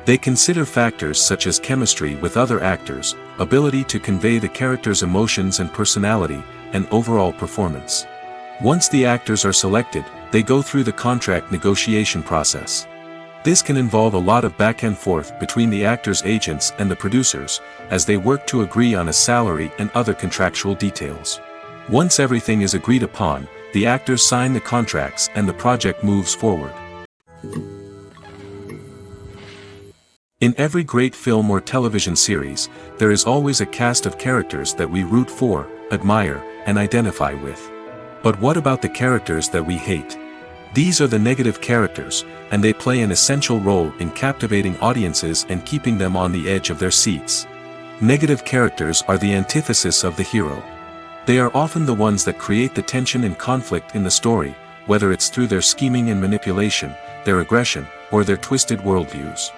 They consider factors such as chemistry with other actors, ability to convey the character's emotions and personality, and overall performance. Once the actors are selected, they go through the contract negotiation process. This can involve a lot of back and forth between the actors' agents and the producers, as they work to agree on a salary and other contractual details. Once everything is agreed upon, the actors sign the contracts and the project moves forward. In every great film or television series, there is always a cast of characters that we root for, admire, and identify with. But what about the characters that we hate? These are the negative characters, and they play an essential role in captivating audiences and keeping them on the edge of their seats. Negative characters are the antithesis of the hero. They are often the ones that create the tension and conflict in the story, whether it's through their scheming and manipulation, their aggression, or their twisted worldviews.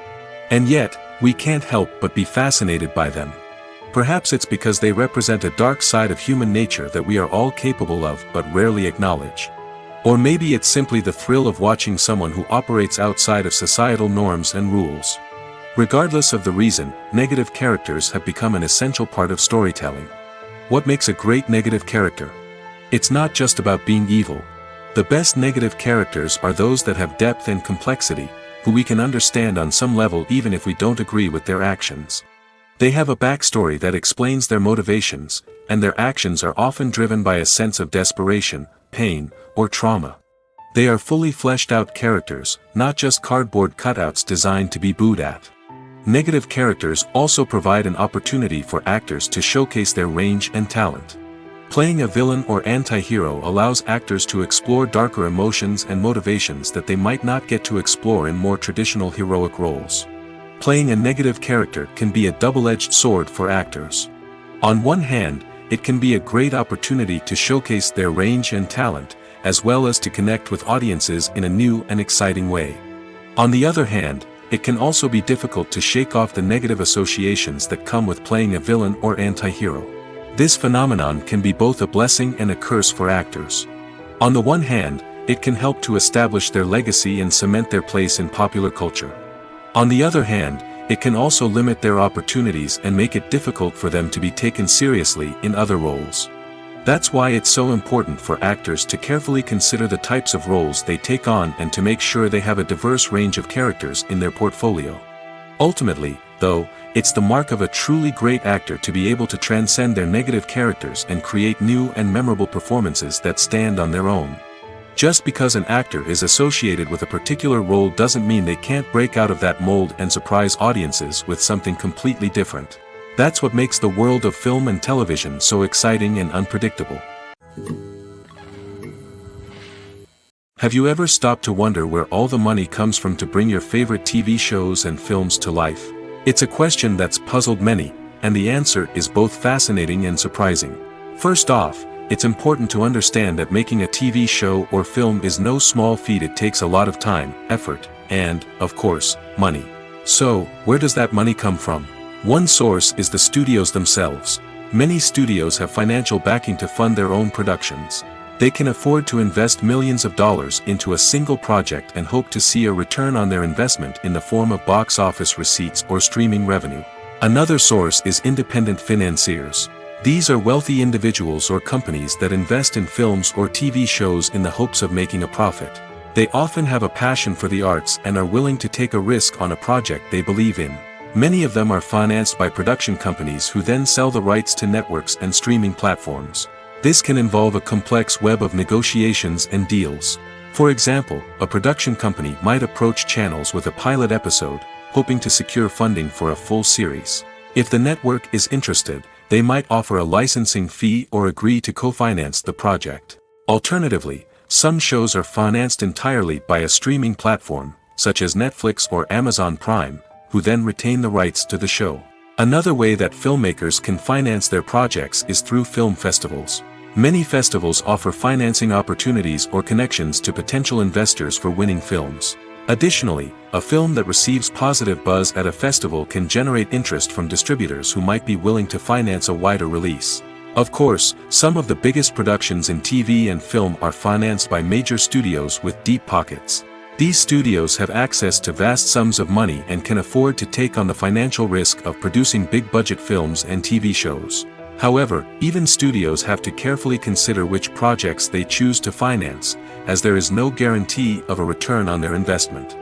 And yet, we can't help but be fascinated by them. Perhaps it's because they represent a dark side of human nature that we are all capable of but rarely acknowledge. Or maybe it's simply the thrill of watching someone who operates outside of societal norms and rules. Regardless of the reason, negative characters have become an essential part of storytelling. What makes a great negative character? It's not just about being evil. The best negative characters are those that have depth and complexity, who we can understand on some level even if we don't agree with their actions. They have a backstory that explains their motivations, and their actions are often driven by a sense of desperation, pain, or trauma. They are fully fleshed out characters, not just cardboard cutouts designed to be booed at. Negative characters also provide an opportunity for actors to showcase their range and talent. Playing a villain or anti-hero allows actors to explore darker emotions and motivations that they might not get to explore in more traditional heroic roles. Playing a negative character can be a double-edged sword for actors. On one hand, it can be a great opportunity to showcase their range and talent, as well as to connect with audiences in a new and exciting way. On the other hand, it can also be difficult to shake off the negative associations that come with playing a villain or anti-hero. This phenomenon can be both a blessing and a curse for actors. On the one hand, it can help to establish their legacy and cement their place in popular culture. On the other hand, it can also limit their opportunities and make it difficult for them to be taken seriously in other roles. That's why it's so important for actors to carefully consider the types of roles they take on and to make sure they have a diverse range of characters in their portfolio. Ultimately, though, it's the mark of a truly great actor to be able to transcend their negative characters and create new and memorable performances that stand on their own. Just because an actor is associated with a particular role doesn't mean they can't break out of that mold and surprise audiences with something completely different. That's what makes the world of film and television so exciting and unpredictable. Have you ever stopped to wonder where all the money comes from to bring your favorite TV shows and films to life? It's a question that's puzzled many, and the answer is both fascinating and surprising. First off, it's important to understand that making a TV show or film is no small feat. It takes a lot of time, effort, and, of course, money. So, where does that money come from? One source is the studios themselves. Many studios have financial backing to fund their own productions. They can afford to invest millions of dollars into a single project and hope to see a return on their investment in the form of box office receipts or streaming revenue. Another source is independent financiers. These are wealthy individuals or companies that invest in films or TV shows in the hopes of making a profit. They often have a passion for the arts and are willing to take a risk on a project they believe in. Many of them are financed by production companies who then sell the rights to networks and streaming platforms. This can involve a complex web of negotiations and deals. For example, a production company might approach channels with a pilot episode, hoping to secure funding for a full series. If the network is interested, they might offer a licensing fee or agree to co-finance the project. Alternatively, some shows are financed entirely by a streaming platform, such as Netflix or Amazon Prime, who then retain the rights to the show. Another way that filmmakers can finance their projects is through film festivals. Many festivals offer financing opportunities or connections to potential investors for winning films. Additionally, a film that receives positive buzz at a festival can generate interest from distributors who might be willing to finance a wider release. Of course, some of the biggest productions in TV and film are financed by major studios with deep pockets. These studios have access to vast sums of money and can afford to take on the financial risk of producing big-budget films and TV shows. However, even studios have to carefully consider which projects they choose to finance, as there is no guarantee of a return on their investment.